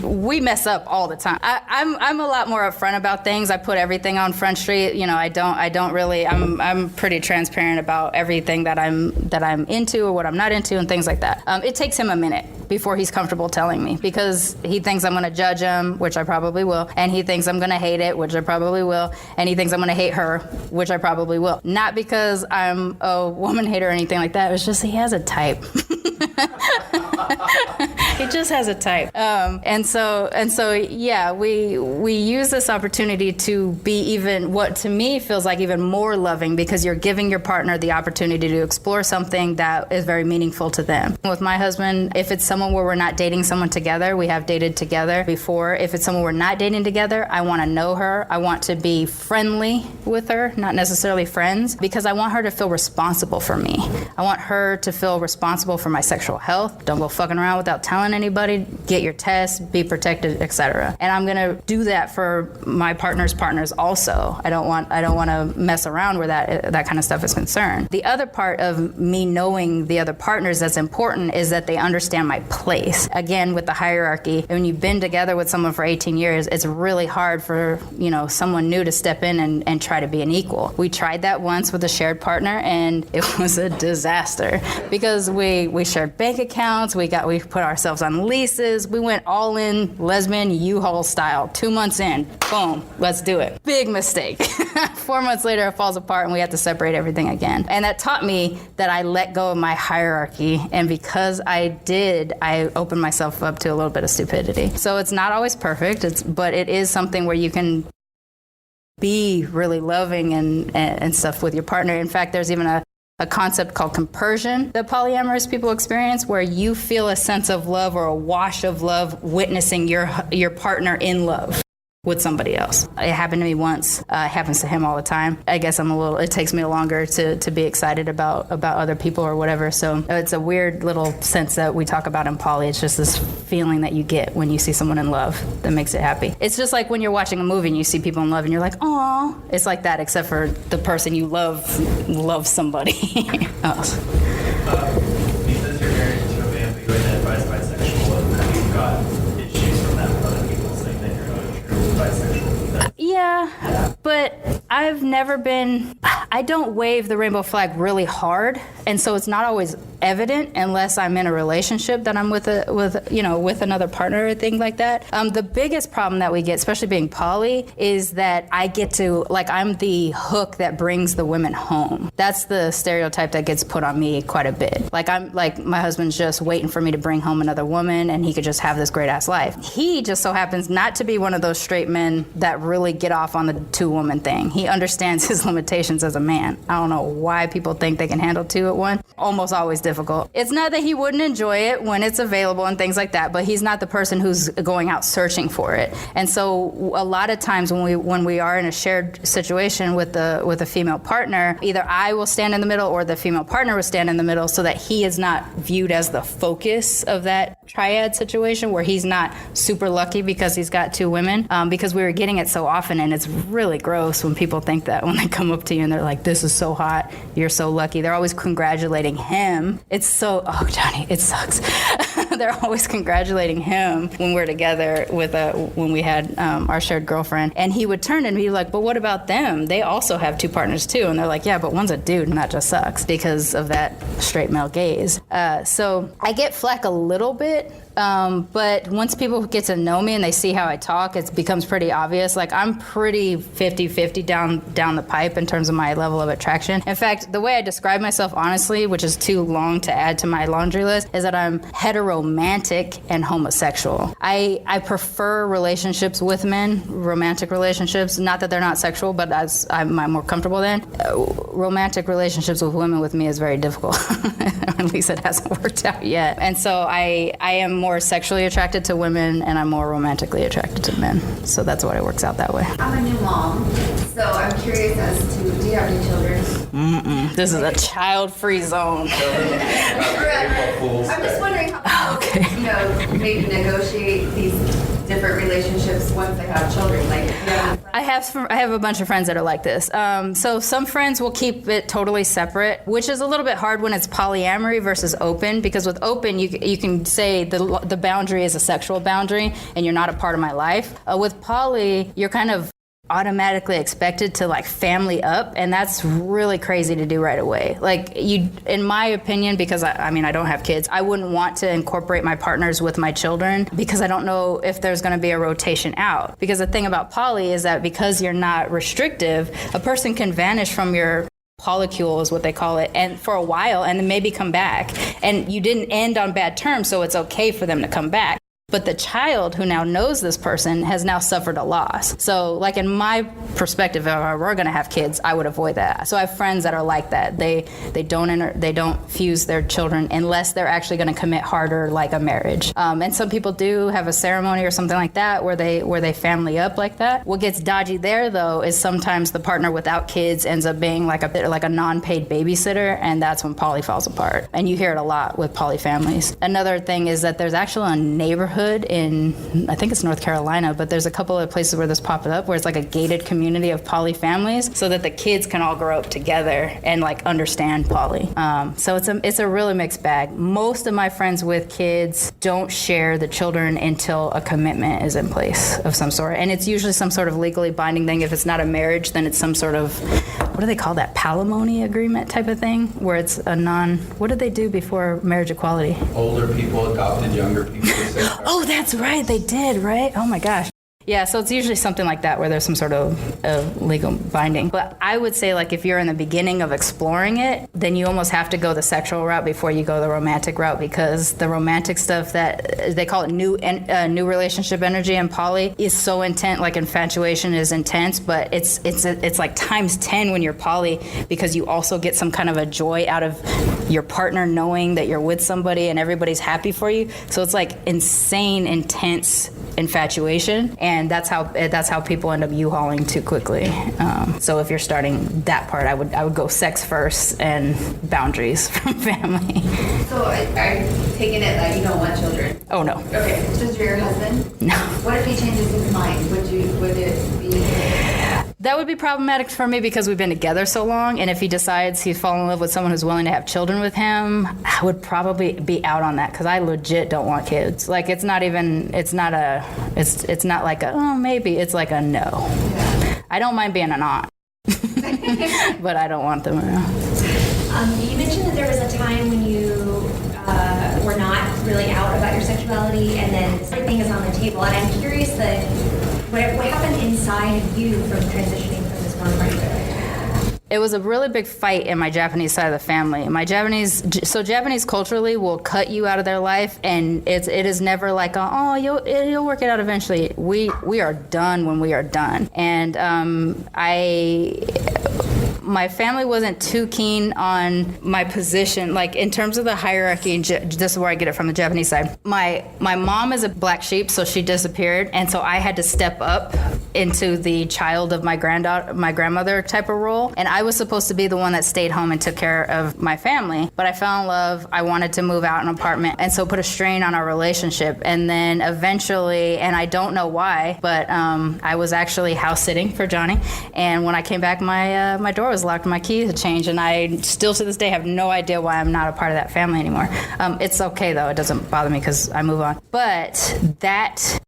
we mess up all the time. I'm a lot more upfront about things. I put everything on Front Street. I don't really. I'm pretty transparent about everything that I'm into or what I'm not into and things like that. It takes him a minute before he's comfortable telling me, because he thinks I'm going to judge him, which I probably will, and he thinks I'm going to hate it, which I probably will, and he thinks I'm going to hate her, which I probably will. Not because I'm a woman hater or anything like that. It's just he has a type. He just has a type. And so yeah, we use this opportunity to be even what to me feels like even more loving, because you're giving your partner the opportunity to explore something that is very meaningful to them. With my husband, if it's someone where we're not dating someone together, we have dated together before. If it's someone we're not dating together, I want to know her. I want to be friendly with her, not necessarily friends, because I want her to feel responsible for me. I want her to feel responsible for my sexual health. Don't go fucking around without telling anybody. Get your test, be protected, etc. And I'm gonna do that for my partner's partners also. I don't want to mess around where that kind of stuff is concerned. The other part of me knowing the other partners that's important is that they understand my place. Again, with the hierarchy, when you've been together with someone for 18 years, it's really hard for someone new to step in and try to be an equal. We tried that once with a shared partner, and it was a disaster because we shared bank accounts, we put ourselves on leases, we went all in lesbian U-Haul style. 2 months in, boom, let's do it. Big mistake. 4 months later, it falls apart and we have to separate everything again. And that taught me that I let go of my hierarchy, and because I did, I opened myself up to a little bit of stupidity. So it's not always perfect, but it is something where you can be really loving and stuff with your partner. In fact, there's even a concept called compersion that polyamorous people experience, where you feel a sense of love or a wash of love witnessing your partner in love with somebody else. It happened to me once. It happens to him all the time. I guess it takes me longer to be excited about other people or whatever. So it's a weird little sense that we talk about in poly. It's just this feeling that you get when you see someone in love that makes it happy. It's just like when you're watching a movie and you see people in love and you're like, "Aw." It's like that, except for the person you love somebody else. Because you're married to a man, but you identify as bisexual, have you got issues from that with other people saying that you're not a true bisexual? Yeah, but I don't wave the rainbow flag really hard, and so it's not always evident unless I'm in a relationship that I'm with another partner or thing like that. The biggest problem that we get, especially being poly, is that I get to, I'm the hook that brings the women home. That's the stereotype that gets put on me quite a bit. My husband's just waiting for me to bring home another woman and he could just have this great ass life. He just so happens not to be one of those straight men that really get off on the 2-woman thing. He understands his limitations as a man. I don't know why people think they can handle 2 at once. Almost always difficult. It's not that he wouldn't enjoy it when it's available and things like that, but he's not the person who's going out searching for it. And so a lot of times when we are in a shared situation with a female partner, either I will stand in the middle or the female partner will stand in the middle, so that he is not viewed as the focus of that triad situation, where he's not super lucky because he's got 2 women, because we were getting it so often. And it's really gross when people think that when they come up to you and they're like, "This is so hot, you're so lucky." They're always congratulating him. It's so, oh, Johnnie, it sucks. They're always congratulating him when we're together when we had our shared girlfriend. And he would turn and be like, "But what about them? They also have 2 partners too." And they're like, "Yeah, but one's a dude and that just sucks," because of that straight male gaze. So I get flack a little bit. But once people get to know me and they see how I talk, it becomes pretty obvious. I'm pretty 50-50 down the pipe in terms of my level of attraction. In fact, the way I describe myself, honestly, which is too long to add to my laundry list, is that I'm heteromantic and homosexual. I prefer relationships with men, romantic relationships. Not that they're not sexual, but as I'm more comfortable then. Romantic relationships with women with me is very difficult. At least it hasn't worked out yet. And so I am more sexually attracted to women, and I'm more romantically attracted to men. So that's why it works out that way. I'm a new mom, so I'm curious as to, do you have any children? This is a child-free zone. I'm just wondering how people, maybe negotiate these different relationships once they have children. I have a bunch of friends that are like this. So some friends will keep it totally separate, which is a little bit hard when it's polyamory versus open, because with open, you can say the boundary is a sexual boundary and you're not a part of my life. With poly, you're kind of automatically expected to family up, and that's really crazy to do right away. In my opinion, because I don't have kids, I wouldn't want to incorporate my partners with my children, because I don't know if there's going to be a rotation out. Because the thing about poly is that because you're not restrictive, a person can vanish from your polycule is what they call it, and for a while, and then maybe come back. And you didn't end on bad terms, so it's okay for them to come back. But the child who now knows this person has now suffered a loss. So like in my perspective, if I were going to have kids, I would avoid that. So I have friends that are like that. They don't fuse their children unless they're actually going to commit harder, like a marriage. And some people do have a ceremony or something like that where they family up like that. What gets dodgy there though is sometimes the partner without kids ends up being like a non-paid babysitter, and that's when poly falls apart. And you hear it a lot with poly families. Another thing is that there's actually a neighborhood in, I think it's North Carolina, but there's a couple of places where this popped up where it's like a gated community of poly families so that the kids can all grow up together and like understand poly. So it's a really mixed bag. Most of my friends with kids don't share the children until a commitment is in place of some sort. And it's usually some sort of legally binding thing. If it's not a marriage, then it's some sort of, what do they call that, palimony agreement type of thing, where it's a what did they do before marriage equality? Older people adopted younger people. Oh, that's right. They did, right? Oh my gosh. Yeah, so it's usually something like that where there's some sort of legal binding. But I would say, like, if you're in the beginning of exploring it, then you almost have to go the sexual route before you go the romantic route, because the romantic stuff that they call it new relationship energy in poly is so intense. Like, infatuation is intense, but it's like times 10 when you're poly, because you also get some kind of a joy out of your partner knowing that you're with somebody and everybody's happy for you. So it's like insane, intense infatuation. And that's how people end up U-hauling too quickly. So if you're starting that part, I would go sex first and boundaries from family. So I'm taking it that you don't want children. Oh no. Okay. Does your husband? No. What if he changes his mind? Would it be? That would be problematic for me because we've been together so long, and if he decides he's fallen in love with someone who's willing to have children with him, I would probably be out on that because I legit don't want kids. Like, it's not like a, oh, maybe. It's like a no. Yeah. I don't mind being an aunt, but I don't want them around. You mentioned that there was a time when you were not really out about your sexuality, and then everything is on the table. And I'm curious that what happened inside of you from transitioning from this one part to the other? It was a really big fight in my Japanese side of the family. Japanese culturally will cut you out of their life, and it is never like, oh, you'll work it out eventually. We are done when we are done. And my family wasn't too keen on my position, like in terms of the hierarchy, and this is where I get it from the Japanese side. My mom is a black sheep, so she disappeared, and so I had to step up into the child of my grandmother type of role, and I was supposed to be the one that stayed home and took care of my family, but I fell in love. I wanted to move out an apartment, and so put a strain on our relationship, and then eventually, and I don't know why, but I was actually house sitting for Johnnie, and when I came back, my door was locked, my keys had changed, and I still to this day have no idea why I'm not a part of that family anymore. It's okay though, it doesn't bother me because I move on. But that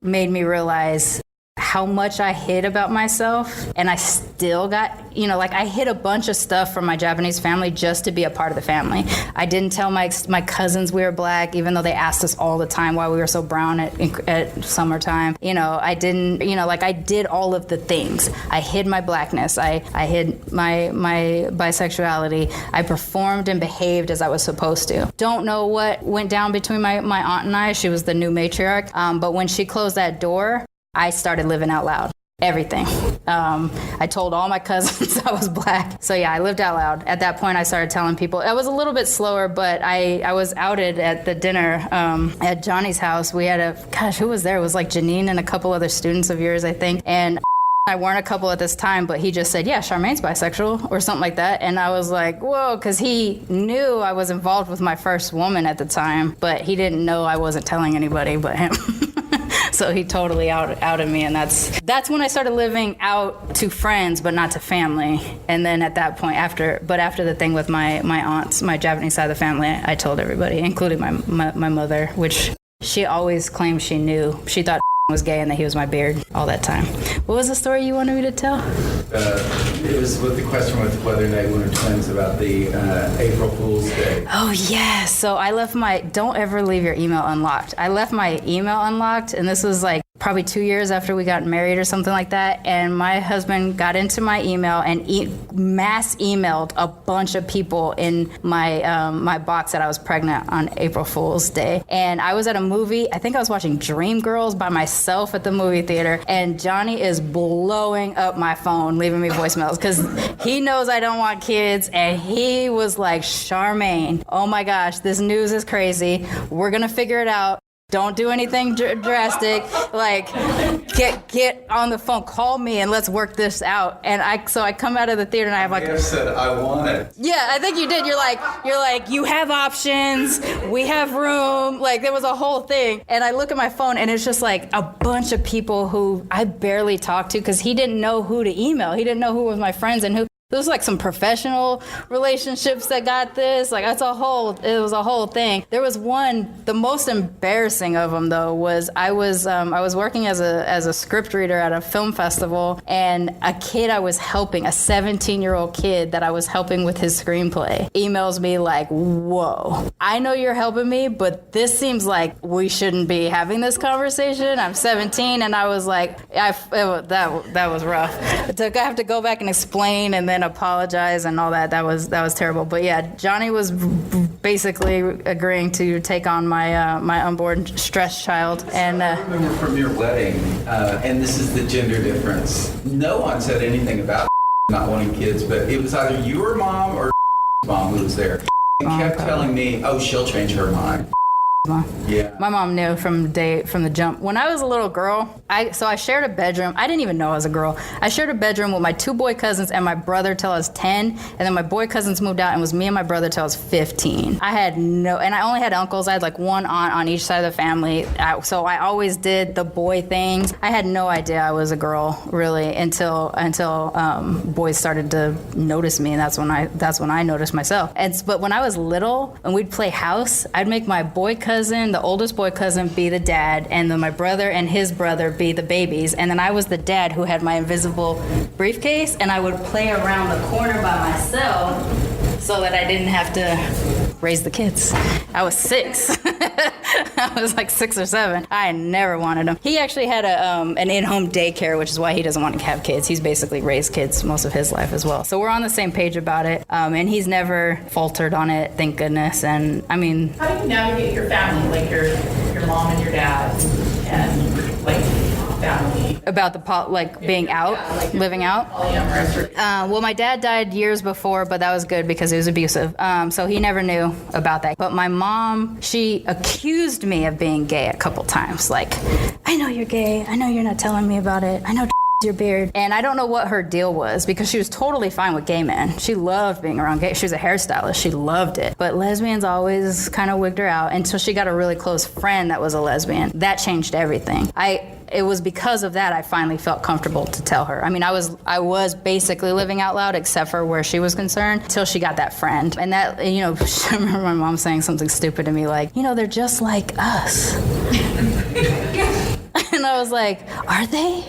made me realize how much I hid about myself, and I still got, I hid a bunch of stuff from my Japanese family just to be a part of the family. I didn't tell my cousins we were black, even though they asked us all the time why we were so brown at summertime. I didn't, I did all of the things. I hid my blackness. I hid my bisexuality. I performed and behaved as I was supposed to. Don't know what went down between my aunt and I. She was the new matriarch. But when she closed that door, I started living out loud. Everything. I told all my cousins I was black. So yeah, I lived out loud. At that point, I started telling people. I was a little bit slower, but I was outed at the dinner at Johnnie's house. We had who was there? It was like Janine and a couple other students of yours, I think. And I weren't a couple at this time, but he just said, yeah, Charmane's bisexual or something like that. And I was like, whoa, because he knew I was involved with my first woman at the time, but he didn't know I wasn't telling anybody but him. So he totally outed me, and that's when I started living out to friends, but not to family. And then at that point, after the thing with my aunts, my Japanese side of the family, I told everybody, including my mother, which she always claimed she knew. She thought was gay and that he was my beard all that time. What was the story you wanted me to tell? It was with the question with whether or not you were twins about the April Fool's Day. Oh, yes. So I left don't ever leave your email unlocked. I left my email unlocked, and this was like probably 2 years after we got married or something like that. And my husband got into my email and mass emailed a bunch of people in my box that I was pregnant on April Fool's Day. And I was at a movie. I think I was watching Dreamgirls by myself at the movie theater. And Johnnie is blowing up my phone, leaving me voicemails because he knows I don't want kids. And he was like, Charmaine, oh my gosh, this news is crazy. We're going to figure it out. Don't do anything drastic. Like, get on the phone, call me, and let's work this out. And I come out of the theater and I have like. I said I want it. Yeah, I think you did. You're like, you have options. We have room. Like there was a whole thing. And I look at my phone and it's just like a bunch of people who I barely talked to because he didn't know who to email. He didn't know who was my friends and who. There was like some professional relationships that got this. Like it was a whole thing. There was one, the most embarrassing of them though was I was working as a script reader at a film festival, and a kid I was helping, a 17-year-old kid that I was helping with his screenplay, emails me like, "Whoa, I know you're helping me, but this seems like we shouldn't be having this conversation. I'm 17," and I was like, that was rough. I have to go back and explain and then apologize and all that. That was terrible. But yeah, Johnnie was basically agreeing to take on my unborn stress child. And I remember from your wedding, and this is the gender difference. No one said anything about not wanting kids, but it was either your mom or mom who was there. And kept telling me, "Oh, she'll change her mind." Yeah. My mom knew from the jump. When I was a little girl, I shared a bedroom. I didn't even know I was a girl. I shared a bedroom with my 2 boy cousins and my brother till I was 10, and then my boy cousins moved out and it was me and my brother till I was 15. And I only had uncles. I had like one aunt on each side of the family. So I always did the boy things. I had no idea I was a girl really until boys started to notice me, and that's when I noticed myself. But when I was little and we'd play house, I'd make my boy cousin, the oldest boy cousin, be the dad, and then my brother and his brother be the babies, and then I was the dad who had my invisible briefcase, and I would play around the corner by myself so that I didn't have to raise the kids. I was 6. I was like 6 or 7. I never wanted him. He actually had an in-home daycare, which is why he doesn't want to have kids. He's basically raised kids most of his life as well. So we're on the same page about it, and he's never faltered on it, thank goodness. And I mean, how do you navigate your family, like your mom and your dad, and like family? About the being out, living out? Polyamorous. Well, my dad died years before, but that was good because he was abusive. So he never knew about that. But my mom, she accused me of being gay a couple times. Like, I know you're gay. I know you're not telling me about it. I know your beard. And I don't know what her deal was because she was totally fine with gay men. She loved being around gay. She was a hairstylist. She loved it. But lesbians always kind of wigged her out until she got a really close friend that was a lesbian. That changed everything. It was because of that I finally felt comfortable to tell her. I mean, I was basically living out loud except for where she was concerned until she got that friend. And that, I remember my mom saying something stupid to me like, they're just like us. And I was like, are they?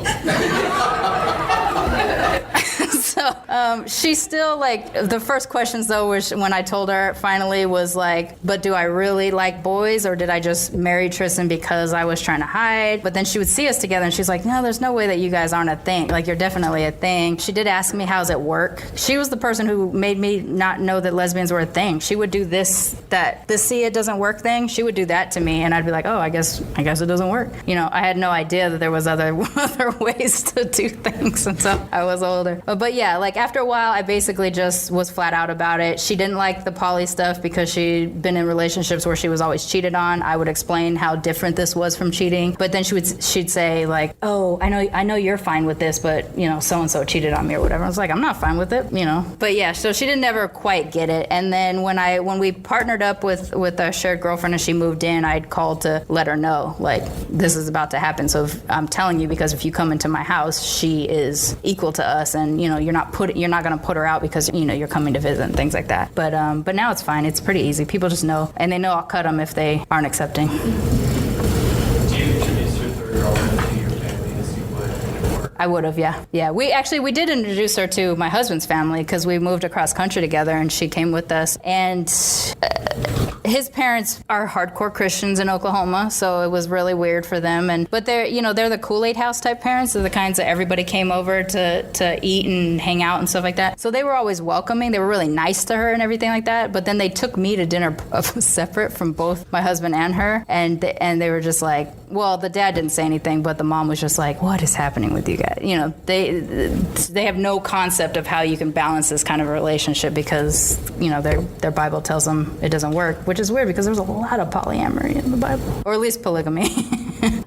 So she still, the first questions, though, was when I told her finally was like, but do I really like boys, or did I just marry Tristan because I was trying to hide? But then she would see us together and she's like, no, there's no way that you guys aren't a thing. Like, you're definitely a thing. She did ask me, how's it work? She was the person who made me not know that lesbians were a thing. She would do the see it doesn't work thing. She would do that to me and I'd be like, oh, I guess it doesn't work. I had no idea that there was other ways to do things until I was older. But yeah, after a while, I basically just was flat out about it. She didn't like the poly stuff because she'd been in relationships where she was always cheated on. I would explain how different this was from cheating. But then she'd say like, oh, I know you're fine with this, but so-and-so cheated on me or whatever. I was like, I'm not fine with it, But yeah, so she didn't never quite get it. And then when we partnered up with a shared girlfriend and she moved in, I'd called to let her know, like, this is about to happen. So I'm telling you, because if you come into my house, she is equal to us, and you're not going to put her out because you're coming to visit and things like that. But now it's fine. It's pretty easy. People just know, and they know I'll cut them if they aren't accepting. Do you introduce your third girlfriend to your family as you would? I would have, yeah. Yeah, we did introduce her to my husband's family because we moved across country together and she came with us. And his parents are hardcore Christians in Oklahoma, so it was really weird for them. But they're the Kool-Aid house type parents. They're the kinds that everybody came over to eat and hang out and stuff like that. So they were always welcoming. They were really nice to her and everything like that. But then they took me to dinner separate from both my husband and her. And they were just like, well, the dad didn't say anything, but the mom was just like, what is happening with you guys? They have no concept of how you can balance this kind of a relationship because, their Bible tells them it doesn't work, which is weird because there's a lot of polyamory in the Bible, or at least polygamy.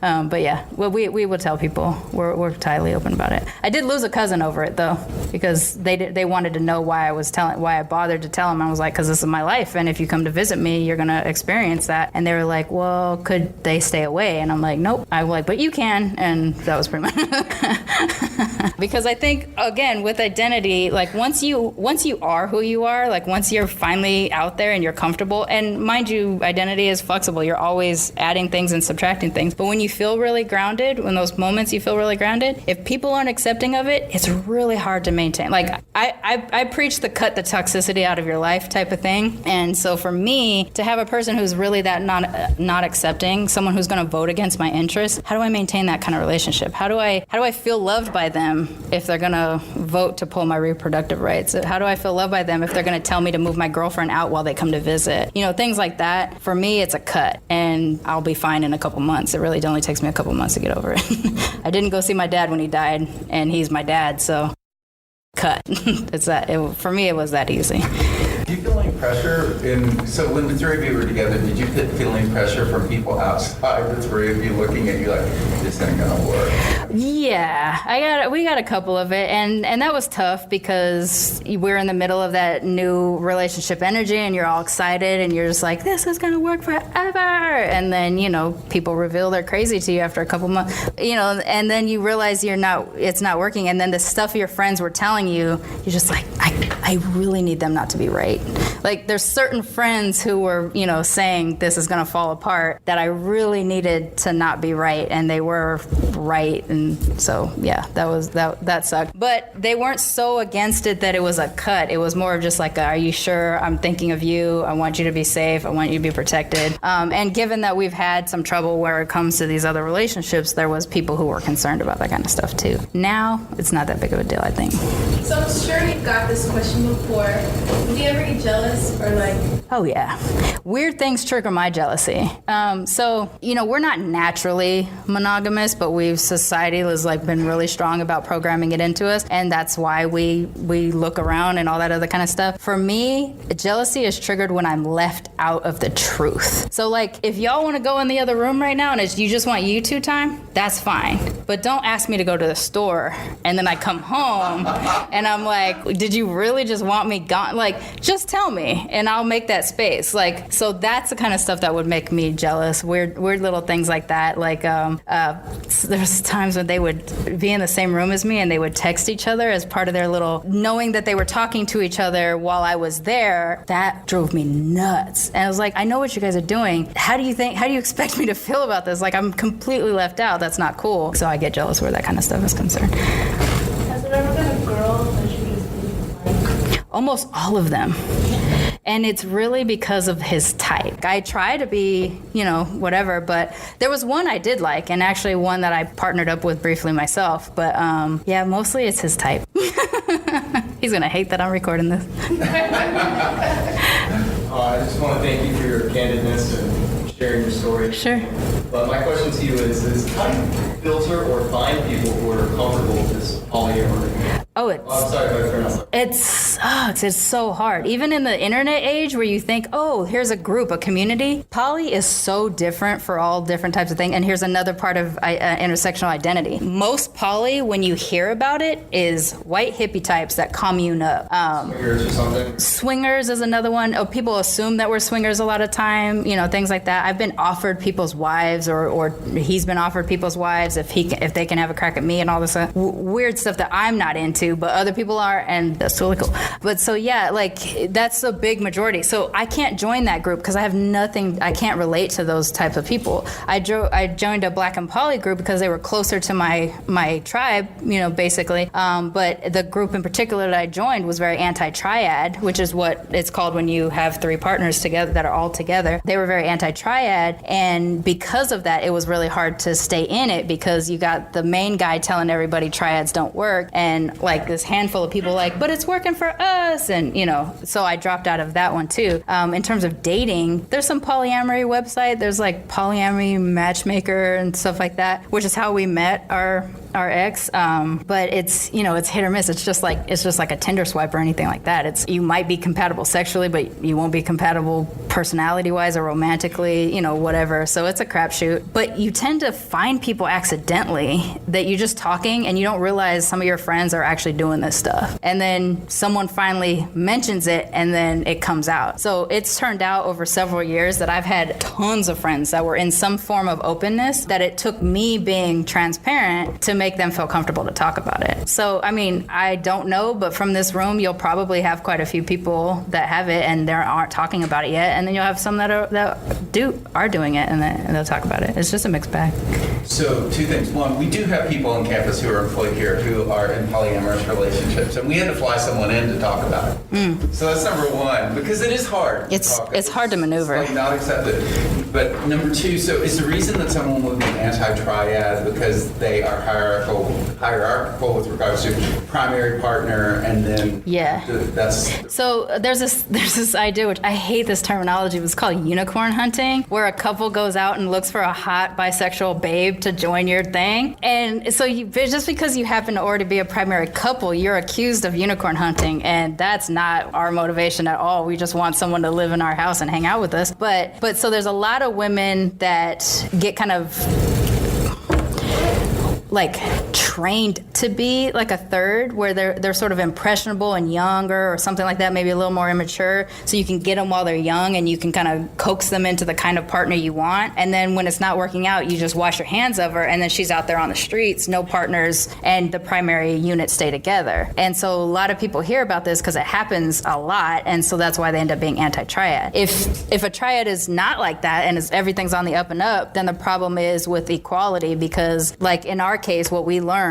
But yeah, well, we will tell people we're entirely open about it. I did lose a cousin over it though, because they wanted to know why I bothered to tell them. I was like, because this is my life, and if you come to visit me, you're gonna experience that. And they were like, well, could they stay away? And I'm like, nope. I'm like, but you can, and that was pretty much because I think again with identity, like once you are who you are, like once you're finally out there and you're comfortable, and mind you, identity is flexible. You're always adding things and subtracting things. But when you feel really grounded, when those moments you feel really grounded, if people aren't accepting of it, it's really hard to maintain. Like I preach the cut the toxicity out of your life type of thing. And so for me to have a person who's really that not accepting, someone who's going to vote against my interests, how do I maintain that kind of relationship? How do I feel loved by them if they're going to vote to pull my reproductive rights? How do I feel loved by them if they're going to tell me to move my girlfriend out while they come to visit? Things like that. For me, it's a cut, and I'll be fine in a couple months. It really only takes me a couple months to get over it. I didn't go see my dad when he died, and he's my dad, so cut. For me, it was that easy. Do you feel any pressure so when the three of you were together, did you feel any pressure from people outside the three of you looking at you like, this ain't gonna work? Yeah, we got a couple of it, and that was tough because we're in the middle of that new relationship energy, and you're all excited, and you're just like, this is gonna work forever, and then people reveal they're crazy to you after a couple months, and then you realize it's not working, and then the stuff your friends were telling you, you're just like, I really need them not to be right. Like there's certain friends who were, saying this is going to fall apart that I really needed to not be right, and they were right, and so yeah, that sucked. But they weren't so against it that it was a cut. It was more of just like, are you sure? I'm thinking of you. I want you to be safe. I want you to be protected. And given that we've had some trouble where it comes to these other relationships, there was people who were concerned about that kind of stuff too. Now it's not that big of a deal, I think. So I'm sure you've got this question before. Do you ever get jealous or like? Oh yeah, weird things trigger my jealousy. So we're not naturally monogamous, but society has been really strong about programming it into us, and that's why we look around and all that other kind of stuff. For me, jealousy is triggered when I'm left out of the truth. So if y'all want to go in the other room right now and you just want YouTube time, that's fine. But don't ask me to go to the store and then I come home and I'm like, did you really just want me gone? Just tell me and I'll make that space. So that's the kind of stuff that would make me jealous. Weird little things like that. There's times when they would be in the same room as me and they would text each other as part of their little, knowing that they were talking to each other while I was there. That drove me nuts. And I was like, I know what you guys are doing. How do you expect me to feel about this? I'm completely left out. That's not cool. So I get jealous where that kind of stuff is concerned. Has there ever been a girl that you just didn't like? Almost all of them. And it's really because of his type. I try to be, whatever, but there was one I did like, and actually one that I partnered up with briefly myself. But yeah, mostly it's his type. He's gonna hate that I'm recording this. I just want to thank you for your candidness and sharing your story. Sure. But my question to you is how do you filter or find people who are comfortable with this polyamory? Oh, I'm sorry if I pronounced that. it sucks. It's so hard. Even in the internet age where you think, oh, here's a group, a community. Poly is so different for all different types of things. And here's another part of intersectional identity. Most poly, when you hear about it, is white hippie types that commune up. Swingers or something? Swingers is another one. Oh, people assume that we're swingers a lot of time, things like that. I've been offered people's wives or he's been offered people's wives if they can have a crack at me and all this weird stuff that I'm not into. too, but other people are, and that's totally cool. But so yeah, like that's a big majority. So I can't join that group because I have nothing, I can't relate to those types of people. I joined a Black and Poly group because they were closer to my tribe, basically. But the group in particular that I joined was very anti-triad, which is what it's called when you have three partners together that are all together. They were very anti-triad, and because of that, it was really hard to stay in it because you got the main guy telling everybody triads don't work, and like this handful of people like, but it's working for us, and so I dropped out of that one too. In terms of dating, there's some polyamory website. There's like polyamory matchmaker and stuff like that, which is how we met our ex. But it's it's hit or miss. It's just like a Tinder swipe or anything like that. You might be compatible sexually, but you won't be compatible personality wise or romantically, whatever. So it's a crapshoot. But you tend to find people accidentally that you're just talking and you don't realize some of your friends are actually doing this stuff. And then someone finally mentions it and then it comes out. So it's turned out over several years that I've had tons of friends that were in some form of openness, that it took me being transparent to make them feel comfortable to talk about it. So, I mean, I don't know, but from this room, you'll probably have quite a few people that have it and they aren't talking about it yet. And then you'll have some that are doing it and they'll talk about it. It's just a mixed bag. So two things. One, we do have people on campus who are employed here who are in polyamorous relationships, and we had to fly someone in to talk about it. So that's number one, because it is hard. It's hard to maneuver. It's like not accepted. But number two, so is the reason that someone would be anti-triad because they are hierarchical with regards to primary partner, and then that's so there's this idea, which I hate this terminology, but it's called unicorn hunting, where a couple goes out and looks for a hot bisexual babe to join your thing. And so just because you happen to already be a primary couple, you're accused of unicorn hunting, and that's not our motivation at all. We just want someone to live in our house and hang out with us. But so there's a lot of women that get kind of like trained to be like a third, where they're sort of impressionable and younger or something like that, maybe a little more immature, so you can get them while they're young and you can kind of coax them into the kind of partner you want. And then when it's not working out, you just wash your hands of her, and then she's out there on the streets, no partners, and the primary units stay together. And so a lot of people hear about this because it happens a lot, and so that's why they end up being anti-triad. If a triad is not like that and everything's on the up and up, then the problem is with equality, because like in our case, what we learned,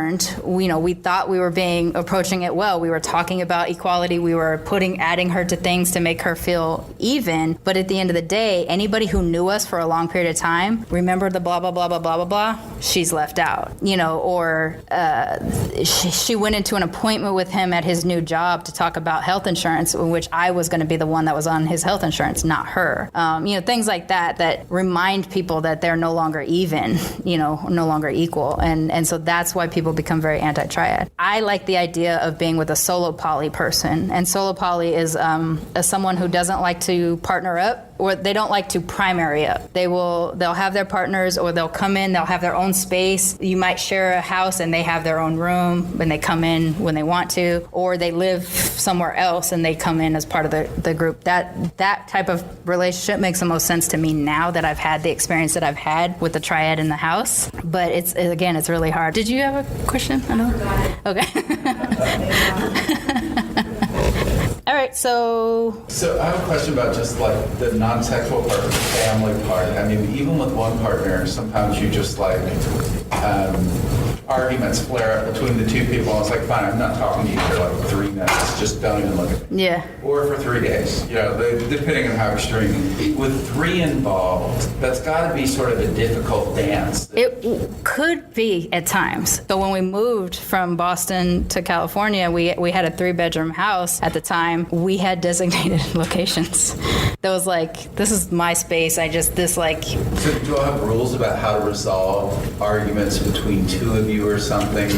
we thought we were approaching it well. We were talking about equality. We were adding her to things to make her feel even. But at the end of the day, anybody who knew us for a long period of time, remember the blah, blah, blah, blah, blah, blah, blah, she's left out, or she went into an appointment with him at his new job to talk about health insurance, in which I was going to be the one that was on his health insurance, not her. Things like that remind people that they're no longer even, no longer equal. And so that's why people become very anti-triad. I like the idea of being with a solo poly person, and solo poly is someone who doesn't like to partner up, or they don't like to primary up. They'll have their partners, or they'll come in, they'll have their own space. You might share a house and they have their own room when they come in when they want to, or they live somewhere else and they come in as part of the group. That type of relationship makes the most sense to me now that I've had the experience that I've had with the triad in the house. But it's really hard. Did you have a question? I know. Okay. All right, so I have a question about just like the non-sexual part, the family part. I mean, even with one partner, sometimes you just like arguments flare up between the two people. And it's like, fine, I'm not talking to you for like 3 minutes. Just don't even look at me. Yeah. Or for 3 days. Depending on how extreme. With 3 involved, that's got to be sort of a difficult dance. It could be at times. So when we moved from Boston to California, we had a 3-bedroom house at the time. We had designated locations. That was like, this is my space. So do I have rules about how to resolve arguments between two of you or something?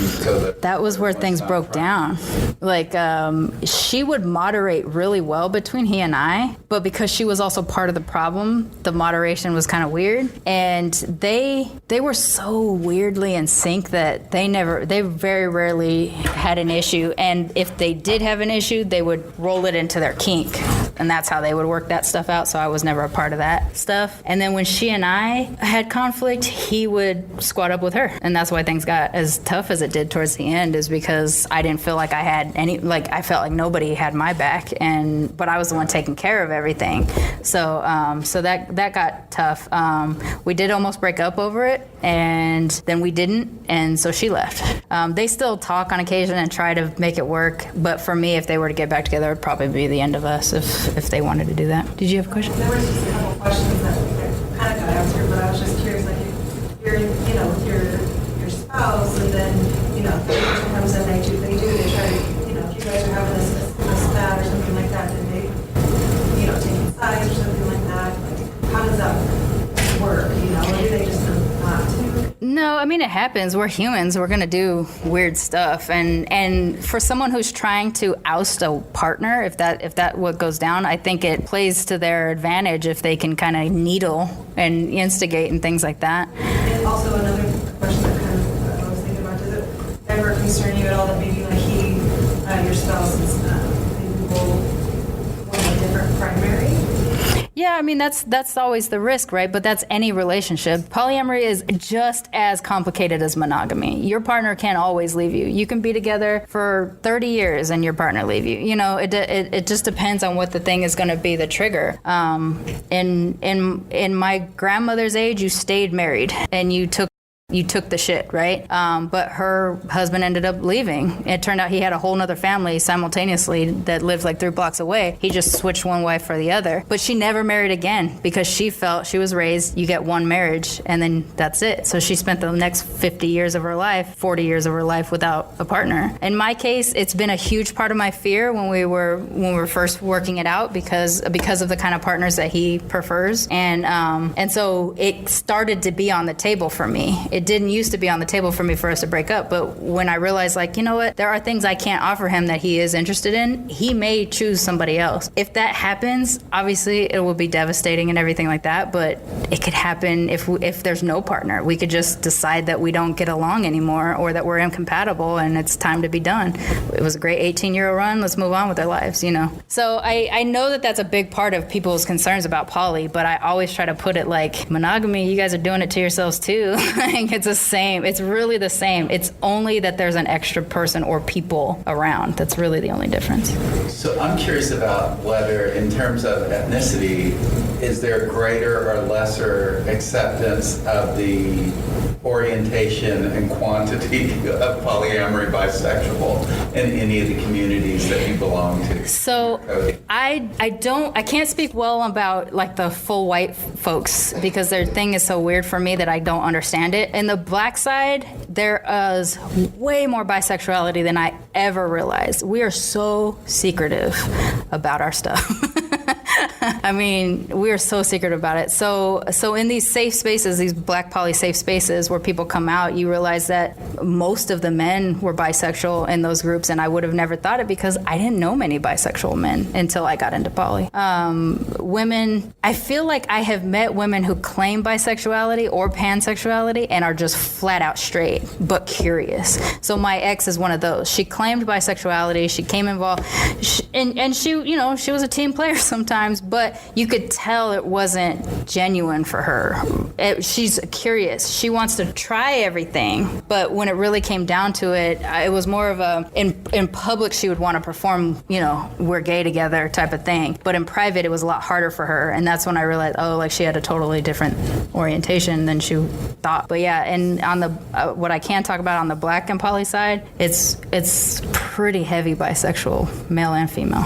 That was where things broke down. Like, she would moderate really well between he and I, but because she was also part of the problem, the moderation was kind of weird. And they were so weirdly in sync that they very rarely had an issue. And if they did have an issue, they would roll it into their kink. And that's how they would work that stuff out. So I was never a part of that stuff. And then when she and I had conflict, he would squat up with her. And that's why things got got as tough as it did towards the end is because I didn't feel like I had any, like I felt like nobody had my back, but I was the one taking care of everything. So that got tough. We did almost break up over it, and then we didn't, and so she left. They still talk on occasion and try to make it work, but for me, if they were to get back together, it would probably be the end of us if they wanted to do that. Did you have a question? There was just a couple questions that kind of got answered, but I was just curious, like if you're, with your spouse, and then, if the person comes in, they try to, if you guys are having a spat or something like that, then they, taking sides or something like that, like, how does that work, or do they just not to? No, I mean, it happens. We're humans. We're going to do weird stuff. And for someone who's trying to oust a partner, if that what goes down, I think it plays to their advantage if they can kind of needle and instigate and things like that. And also another question that kind of I was thinking about, does it ever concern you at all that maybe like your spouse is maybe will want a different primary? Yeah, I mean, that's always the risk, right? But that's any relationship. Polyamory is just as complicated as monogamy. Your partner can't always leave you. You can be together for 30 years and your partner leave you. It just depends on what the thing is going to be, the trigger. In my grandmother's age, you stayed married and you took the shit, right? But her husband ended up leaving. It turned out he had a whole nother family simultaneously that lived like 3 blocks away. He just switched one wife for the other. But she never married again because she felt she was raised, you get one marriage and then that's it. So she spent the next 50 years of her life, 40 years of her life without a partner. In my case, it's been a huge part of my fear when we were first working it out because of the kind of partners that he prefers. And so it started to be on the table for me. It didn't used to be on the table for me for us to break up, but when I realized, like, you know what, there are things I can't offer him that he is interested in, he may choose somebody else. If that happens, obviously it will be devastating and everything like that, but it could happen if there's no partner. We could just decide that we don't get along anymore or that we're incompatible and it's time to be done. It was a great 18-year run. Let's move on with our lives, So I know that that's a big part of people's concerns about poly, but I always try to put it like monogamy, you guys are doing it to yourselves too. It's the same. It's really the same. It's only that there's an extra person or people around. That's really the only difference. So I'm curious about whether, in terms of ethnicity, is there greater or lesser acceptance of the orientation and quantity of polyamory, bisexual in any of the communities that you belong to? So I can't speak well about like the full white folks because their thing is so weird for me that I don't understand it. In the black side, there is way more bisexuality than I ever realized. We are so secretive about our stuff. I mean, we are so secretive about it. So in these safe spaces, these black poly safe spaces where people come out, you realize that most of the men were bisexual in those groups, and I would have never thought it because I didn't know many bisexual men until I got into poly. Women, I feel like I have met women who claim bisexuality or pansexuality and are just flat out straight, but curious. So my ex is one of those. She claimed bisexuality, she came involved, and she was a team player sometimes, but you could tell it wasn't genuine for her. She's curious. She wants to try everything, but when it really came down to it, it was more of a, in public she would want to perform, we're gay together type of thing, but in private it was a lot harder for her, and that's when I realized, she had a totally different orientation than she thought. But yeah, and on the what I can talk about on the black and poly side, it's pretty heavy bisexual, male and female.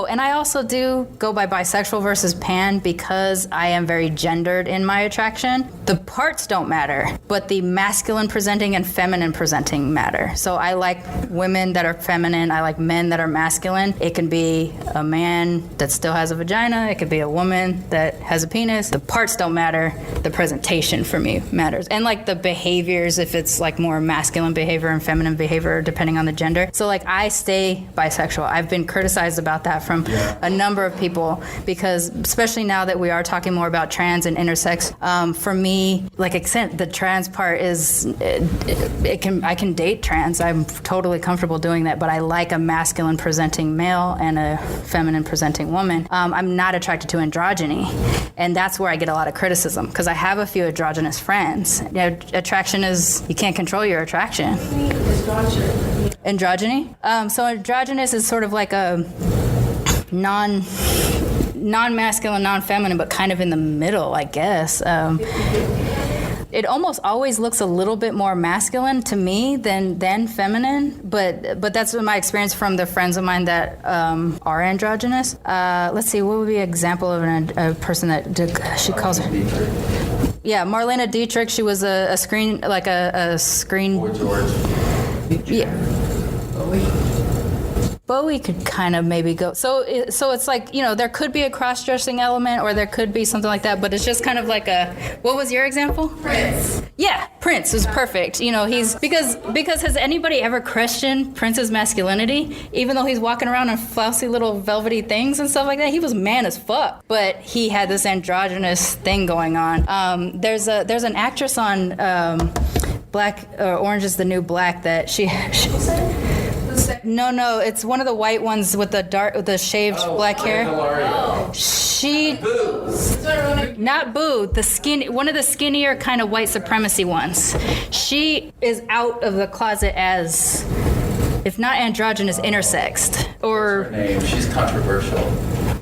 And I also do go by bisexual versus pan because I am very gendered in my attraction. The parts don't matter, but the masculine presenting and feminine presenting matter. So I like women that are feminine. I like men that are masculine. It can be a man that still has a vagina. It could be a woman that has a penis. The parts don't matter. The presentation for me matters. And like the behaviors, if it's like more masculine behavior and feminine behavior, depending on the gender. So like I stay bisexual. I've been criticized about about that from a number of people, because especially now that we are talking more about trans and intersex, for me, like the trans part is, I can date trans. I'm totally comfortable doing that, but I like a masculine presenting male and a feminine presenting woman. I'm not attracted to androgyny, and that's where I get a lot of criticism, because I have a few androgynous friends. Attraction is, you can't control your attraction. Androgyny? So androgynous is sort of like a non-masculine, non-feminine, but kind of in the middle, I guess. It almost always looks a little bit more masculine to me than feminine, but that's my experience from the friends of mine that are androgynous. Let's see, what would be an example of a person that she calls her? Yeah, Marlena Dietrich. She was a screen. Boy George. Yeah. Bowie could kind of maybe go. So it's like, there could be a cross-dressing element, or there could be something like that, but it's just kind of like what was your example? Prince. Yeah, Prince is perfect. He's, because has anybody ever questioned Prince's masculinity? Even though he's walking around in flousy little velvety things and stuff like that, he was man as fuck, but he had this androgynous thing going on. There's an actress on Orange is the New Black that she No, it's one of the white ones with the shaved black hair. Not Boo, one of the skinnier kind of white supremacy ones. She is out of the closet as, if not androgynous, intersexed. Or What's her name? She's controversial.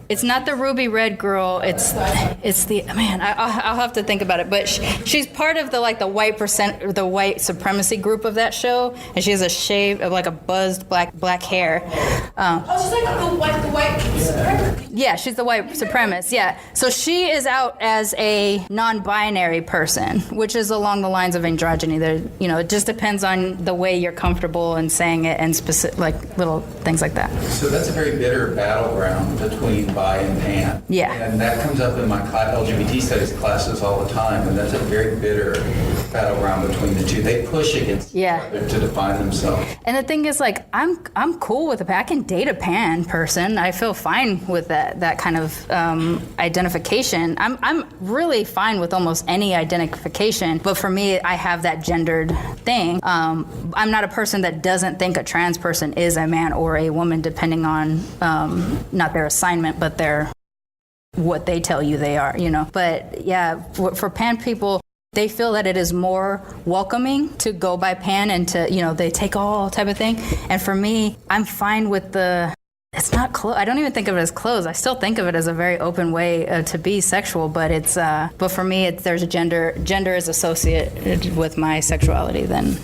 It's not the ruby red girl. It's the man. I'll have to think about it. But she's part of the white supremacy group of that show, and she has a shave of like a buzzed black hair. She's like the white supremacist. Yeah, she's the white supremacist. Yeah, so she is out as a non-binary person, which is along the lines of androgyny. It just depends on the way you're comfortable in saying it, and specific little things like that. So that's a very bitter battleground between bi and pan. Yeah. And that comes up in my LGBT studies classes all the time, and that's a very bitter battleground between the two. They push against each other to define themselves. And the thing is, I'm cool with I can date a pan person. I feel fine with that kind of identification. I'm really fine with almost any identification, but for me, I have that gendered thing. I'm not a person that doesn't think a trans person is a man or a woman, depending on not their assignment, but what they tell you they are, But yeah, for pan people, they feel that it is more welcoming to go by pan and to, they take all type of thing. And for me, I'm fine with it's not close. I don't even think of it as closed. I still think of it as a very open way to be sexual, but but for me, there's a gender is associated with my sexuality than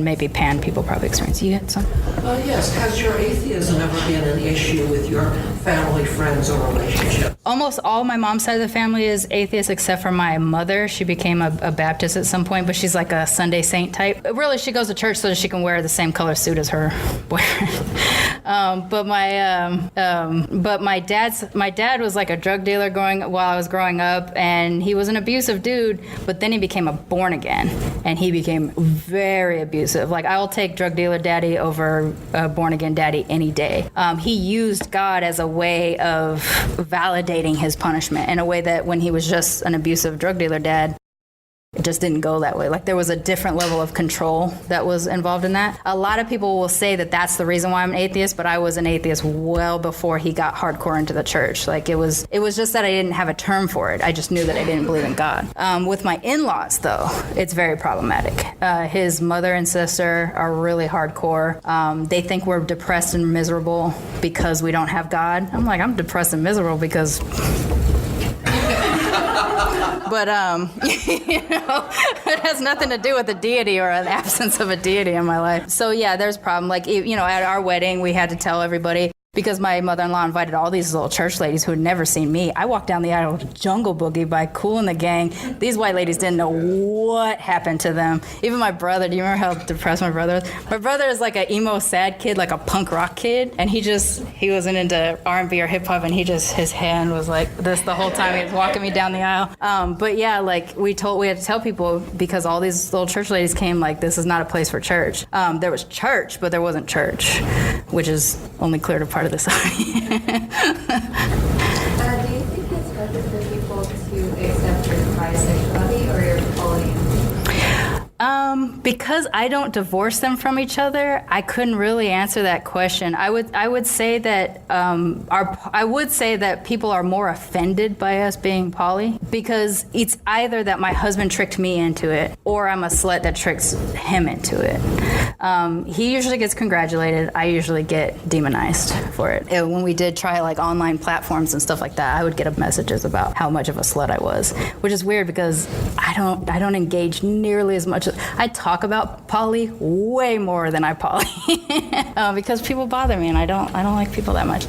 maybe pan people probably experience. You had some? Yes. Has your atheism ever been an issue with your family, friends, or relationships? Almost all my mom's side of the family is atheist, except for my mother. She became a Baptist at some point, but she's like a Sunday saint type. Really, she goes to church so that she can wear the same color suit as her boyfriend. But my dad was like a drug dealer while I was growing up, and he was an abusive dude. But then he became a born again, and he became very abusive. Like, I will take drug dealer daddy over born again daddy any day. He used God as a way of validating his punishment in a way that when he was just an abusive drug dealer dad, it just didn't go that way. Like, there was a different level of control that was involved in that. A lot of people will say that that's the reason why I'm an atheist, but I was an atheist well before he got hardcore into the church. Like, it was just that I didn't have a term for it. I just knew that I didn't believe in God. With my in-laws, though, it's very problematic. His mother and sister are really hardcore. They think we're depressed and miserable because we don't have God. I'm like, I'm depressed and miserable because... But, it has nothing to do with the deity or an absence of a deity in my life. So, yeah, there's a problem. Like, at our wedding, we had to tell everybody, because my mother-in-law invited all these little church ladies who had never seen me. I walked down the aisle with Jungle Boogie by Kool and the Gang. These white ladies didn't know what happened to them. Even my brother, do you remember how depressed my brother was? My brother is like an emo sad kid, like a punk rock kid, and he wasn't into R&B or hip-hop, and his hand was like this the whole time he was walking me down the aisle. But yeah, like, we had to tell people, because all these little church ladies came, like, this is not a place for church. There was church, but there wasn't church, which is only clear to part part of the society. Do you think it's harder for people to accept your bisexuality or your poly? Because I don't divorce them from each other, I couldn't really answer that question. I would say that I would say that people are more offended by us being poly because it's either that my husband tricked me into it or I'm a slut that tricks him into it. He usually gets congratulated. I usually get demonized for it. When we did try like online platforms and stuff like that, I would get messages about how much of a slut I was, which is weird because I don't engage nearly as much. I talk about poly way more than I poly because people bother me and I don't like people that much.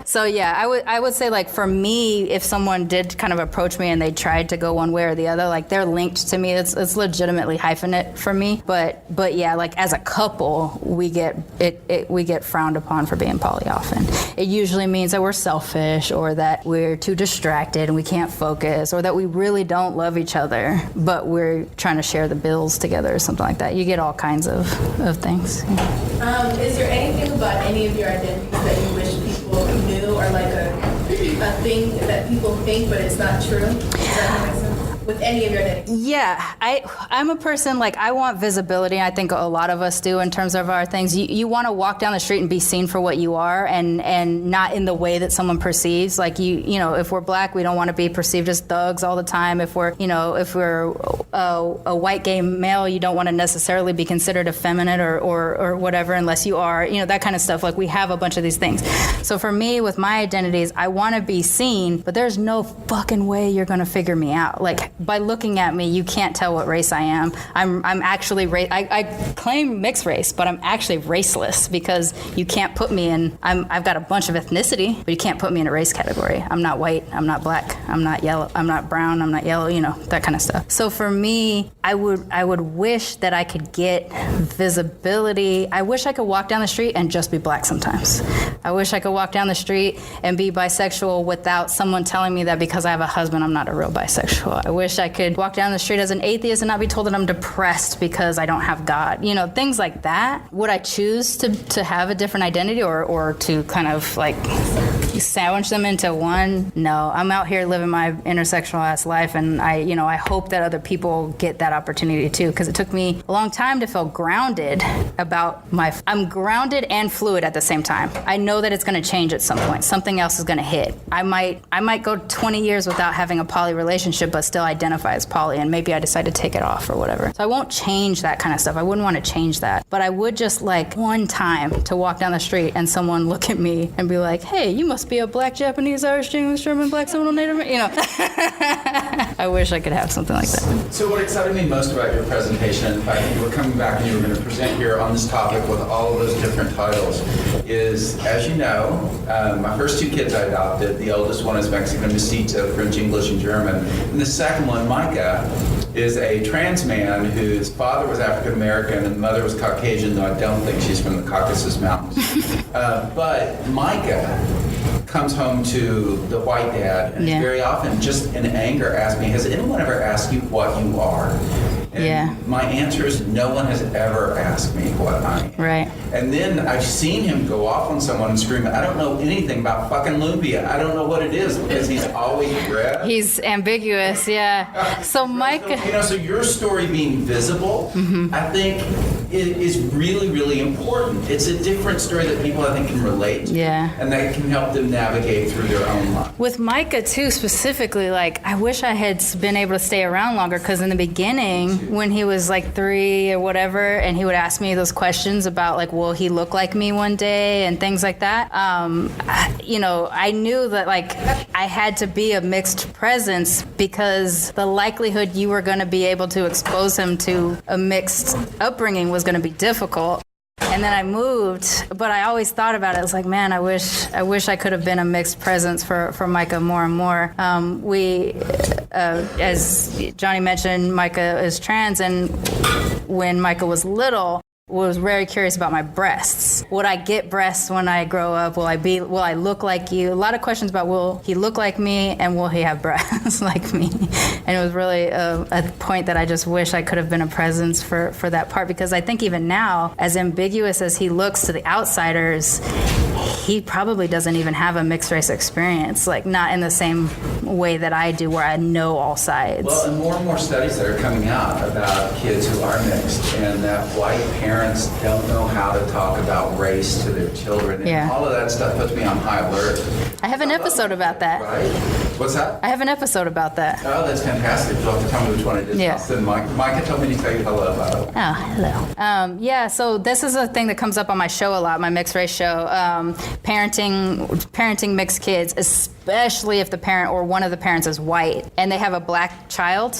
So yeah, I would say like for me, if someone did kind of approach me and they tried to go one way or the other, like they're linked to me. It's legitimately hyphenate for me. But yeah, like as a couple, we get frowned upon for being poly often. It usually means that we're selfish or that we're too distracted and we can't focus or that we really don't love each other, but we're trying to share the bills together or something like that. You get all kinds of things. Is there anything about any of your identities that you wish people knew or like a thing that people think but it's not true? Does that make sense? With any of your identities? Yeah, I'm a person, like, I want visibility. I think a lot of us do in terms of our things. You want to walk down the street and be seen for what you are and not in the way that someone perceives. Like, you know, if we're black, we don't want to be perceived as thugs all the time. If we're a white gay male, you don't want to necessarily be considered effeminate or whatever unless you are, you know, that kind of stuff. Like, we have a bunch of these things. So for me, with my identities, I want to be seen, but there's no fucking way you're going to figure me out. Like, by looking at me, you can't tell what race I am. I'm actually I claim mixed race, but I'm actually raceless because you can't put me in. I've got a bunch of ethnicity, but you can't put me in a race category. I'm not white. I'm not black. I'm not yellow. I'm not brown. I'm not yellow. You know, that kind of stuff. So for me, I would wish that I could get visibility. I wish I could walk down the street and just be black sometimes. I wish I could walk down the street and be bisexual without someone telling me that because I have a husband, I'm not a real bisexual. I wish I could walk down the street as an atheist and not be told that I'm depressed because I don't have God. You know, things like that. Would I choose to have a different identity or to kind of like sandwich them into one? No, I'm out here living my intersectional ass life, and I hope that other people get that opportunity too, because it took me a long time to feel grounded about I'm grounded and fluid at the same time. I know that it's going to change at some point. Something else is going to hit. I might go 20 years without having a poly relationship, but still identify as poly, and maybe I decide to take it off or whatever. So I won't change that kind of stuff. I wouldn't want to change that, but I would just like one time to walk down the street and someone look at me and be like, "Hey, you must be a black Japanese, Irish, English, German, black, Seminole, Native," you know. I wish I could have something like that. So what excited me most about your presentation, in fact, you were coming back and you were going to present here on this topic with all of those different titles, is, as you know, my first two kids I adopted, the oldest one is Mexican mestizo, French, English, and German, and the second one, Micah, is a trans man whose father was African American and mother was Caucasian, though I don't think she's from the Caucasus Mountains. But Micah comes home to the white dad and very often just in anger asks me, "Has anyone ever asked you what you are?" And my answer is no one has ever asked me what I am. Right. And then I've seen him go off on someone and scream, "I don't know anything about fucking lumpia. I don't know what it is," because he's always red. He's ambiguous, yeah. So Micah... So your story being visible, I think is really, really important. It's a different story that people, I think, can relate to. Yeah. And that can help them navigate through their own life. With Micah, too, specifically, like, I wish I had been able to stay around longer, because in the beginning, when he was like 3 or whatever, and he would ask me those questions about, like, will he look like me one day and things like that, I knew that, like, I had to be a mixed presence because the likelihood you were going to be able to expose him to a mixed upbringing was going to be difficult. And then I moved, but I always thought about it. I was like, man, I wish I could have been a mixed presence for Micah more and more. As Johnnie mentioned, Micah is trans, and when Micah was little, was very curious about my breasts. Would I get breasts when I grow up? Will I look like you? A lot of questions about will he look like me and will he have breasts like me? And it was really a point that I just wish I could have been a presence for that part, because I think even now, as ambiguous as he looks to the outsiders, he probably doesn't even have a mixed race experience, like not in the same way that I do, where I know all sides. Well, and more studies that are coming out about kids who are mixed, and that white parents don't know how to talk about race to their children. And all of that stuff puts me on high alert. I have an episode about that. Right? What's that? I have an episode about that. Oh, that's fantastic. You'll have to tell me which one it is. Yeah. Then Micah told me to tell you hello about it. Oh, hello. Yeah, so this is a thing that comes up on my show a lot, my mixed race show. Parenting mixed kids, especially if the parent or one of the parents is white and they have a black child.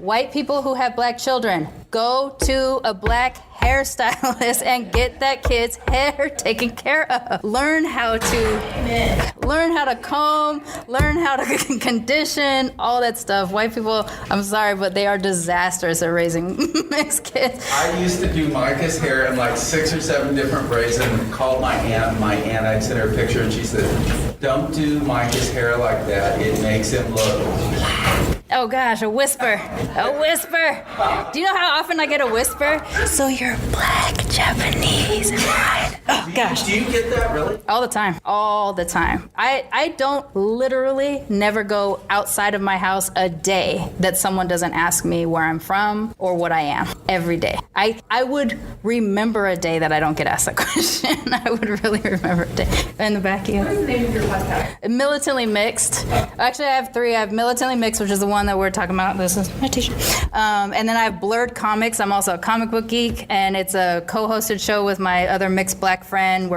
White people who have black children, go to a black hairstylist and get that kid's hair taken care of. Learn how to comb, learn how to condition, all that stuff. White people, I'm sorry, but they are disastrous at raising mixed kids. I used to do Micah's hair in like 6 or 7 different braids and called my aunt. I'd sent her a picture and she said, don't do Micah's hair like that. It makes him look... Oh gosh, a whisper. A whisper. Do you know how often I get a whisper? So you're black, Japanese, right? Oh gosh. Do you get that, really? All the time. All the time. I don't literally never go outside of my house a day that someone doesn't ask me where I'm from or what I am. Every day. I would remember a day that I don't get asked that question. I would really remember a day. In the back here. What is the name of your podcast? Militantly Mixed. Actually, I have 3. I have Militantly Mixed, which is the one that we're talking about. This is my t-shirt. And then I have Blurred Comics. I'm also a comic book geek, and it's a co-hosted show with my other mixed black friend.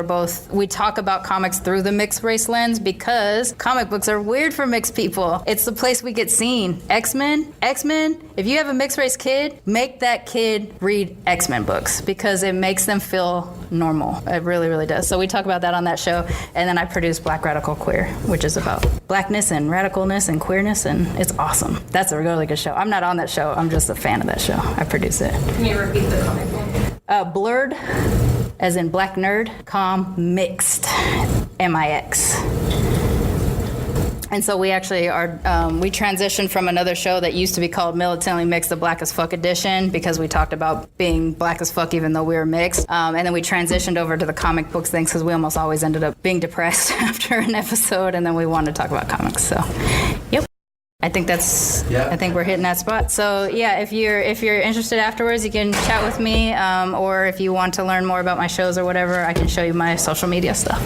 We talk about comics through the mixed race lens because comic books are weird for mixed people. It's the place we get seen. X-Men, if you have a mixed race kid, make that kid read X-Men books because it makes them feel normal. It really, really does. So we talk about that on that show. And then I produce Black Radical Queer, which is about blackness and radicalness and queerness, and it's awesome. That's a really good show. I'm not on that show. I'm just a fan of that show. I produce it. Can you repeat the comic book? Blurred, as in black nerd, mixed, MIX. And so we actually we transitioned from another show that used to be called Militantly Mixed, the Black as Fuck edition, because we talked about being black as fuck even though we were mixed. And then we transitioned over to the comic books things because we almost always ended up being depressed after an episode, and then we wanted to talk about comics. So, yep. I think I think we're hitting that spot. So yeah, if you're interested afterwards, you can chat with me, or if you want to learn more about my shows or whatever, I can show you my social media stuff.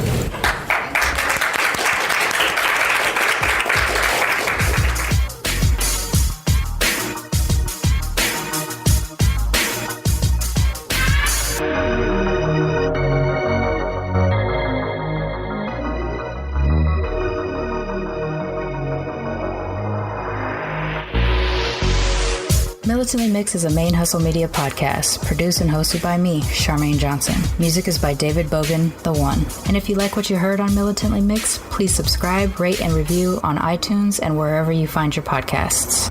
Militantly Mixed is a ManeHustle Media podcast, produced and hosted by me, Charmaine Johnson. Music is by David Bogan, The One. And if you like what you heard on Militantly Mixed, please subscribe, rate, and review on iTunes and wherever you find your podcasts.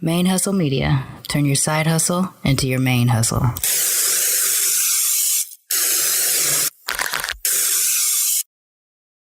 ManeHustle Media. Turn your side hustle into your main hustle.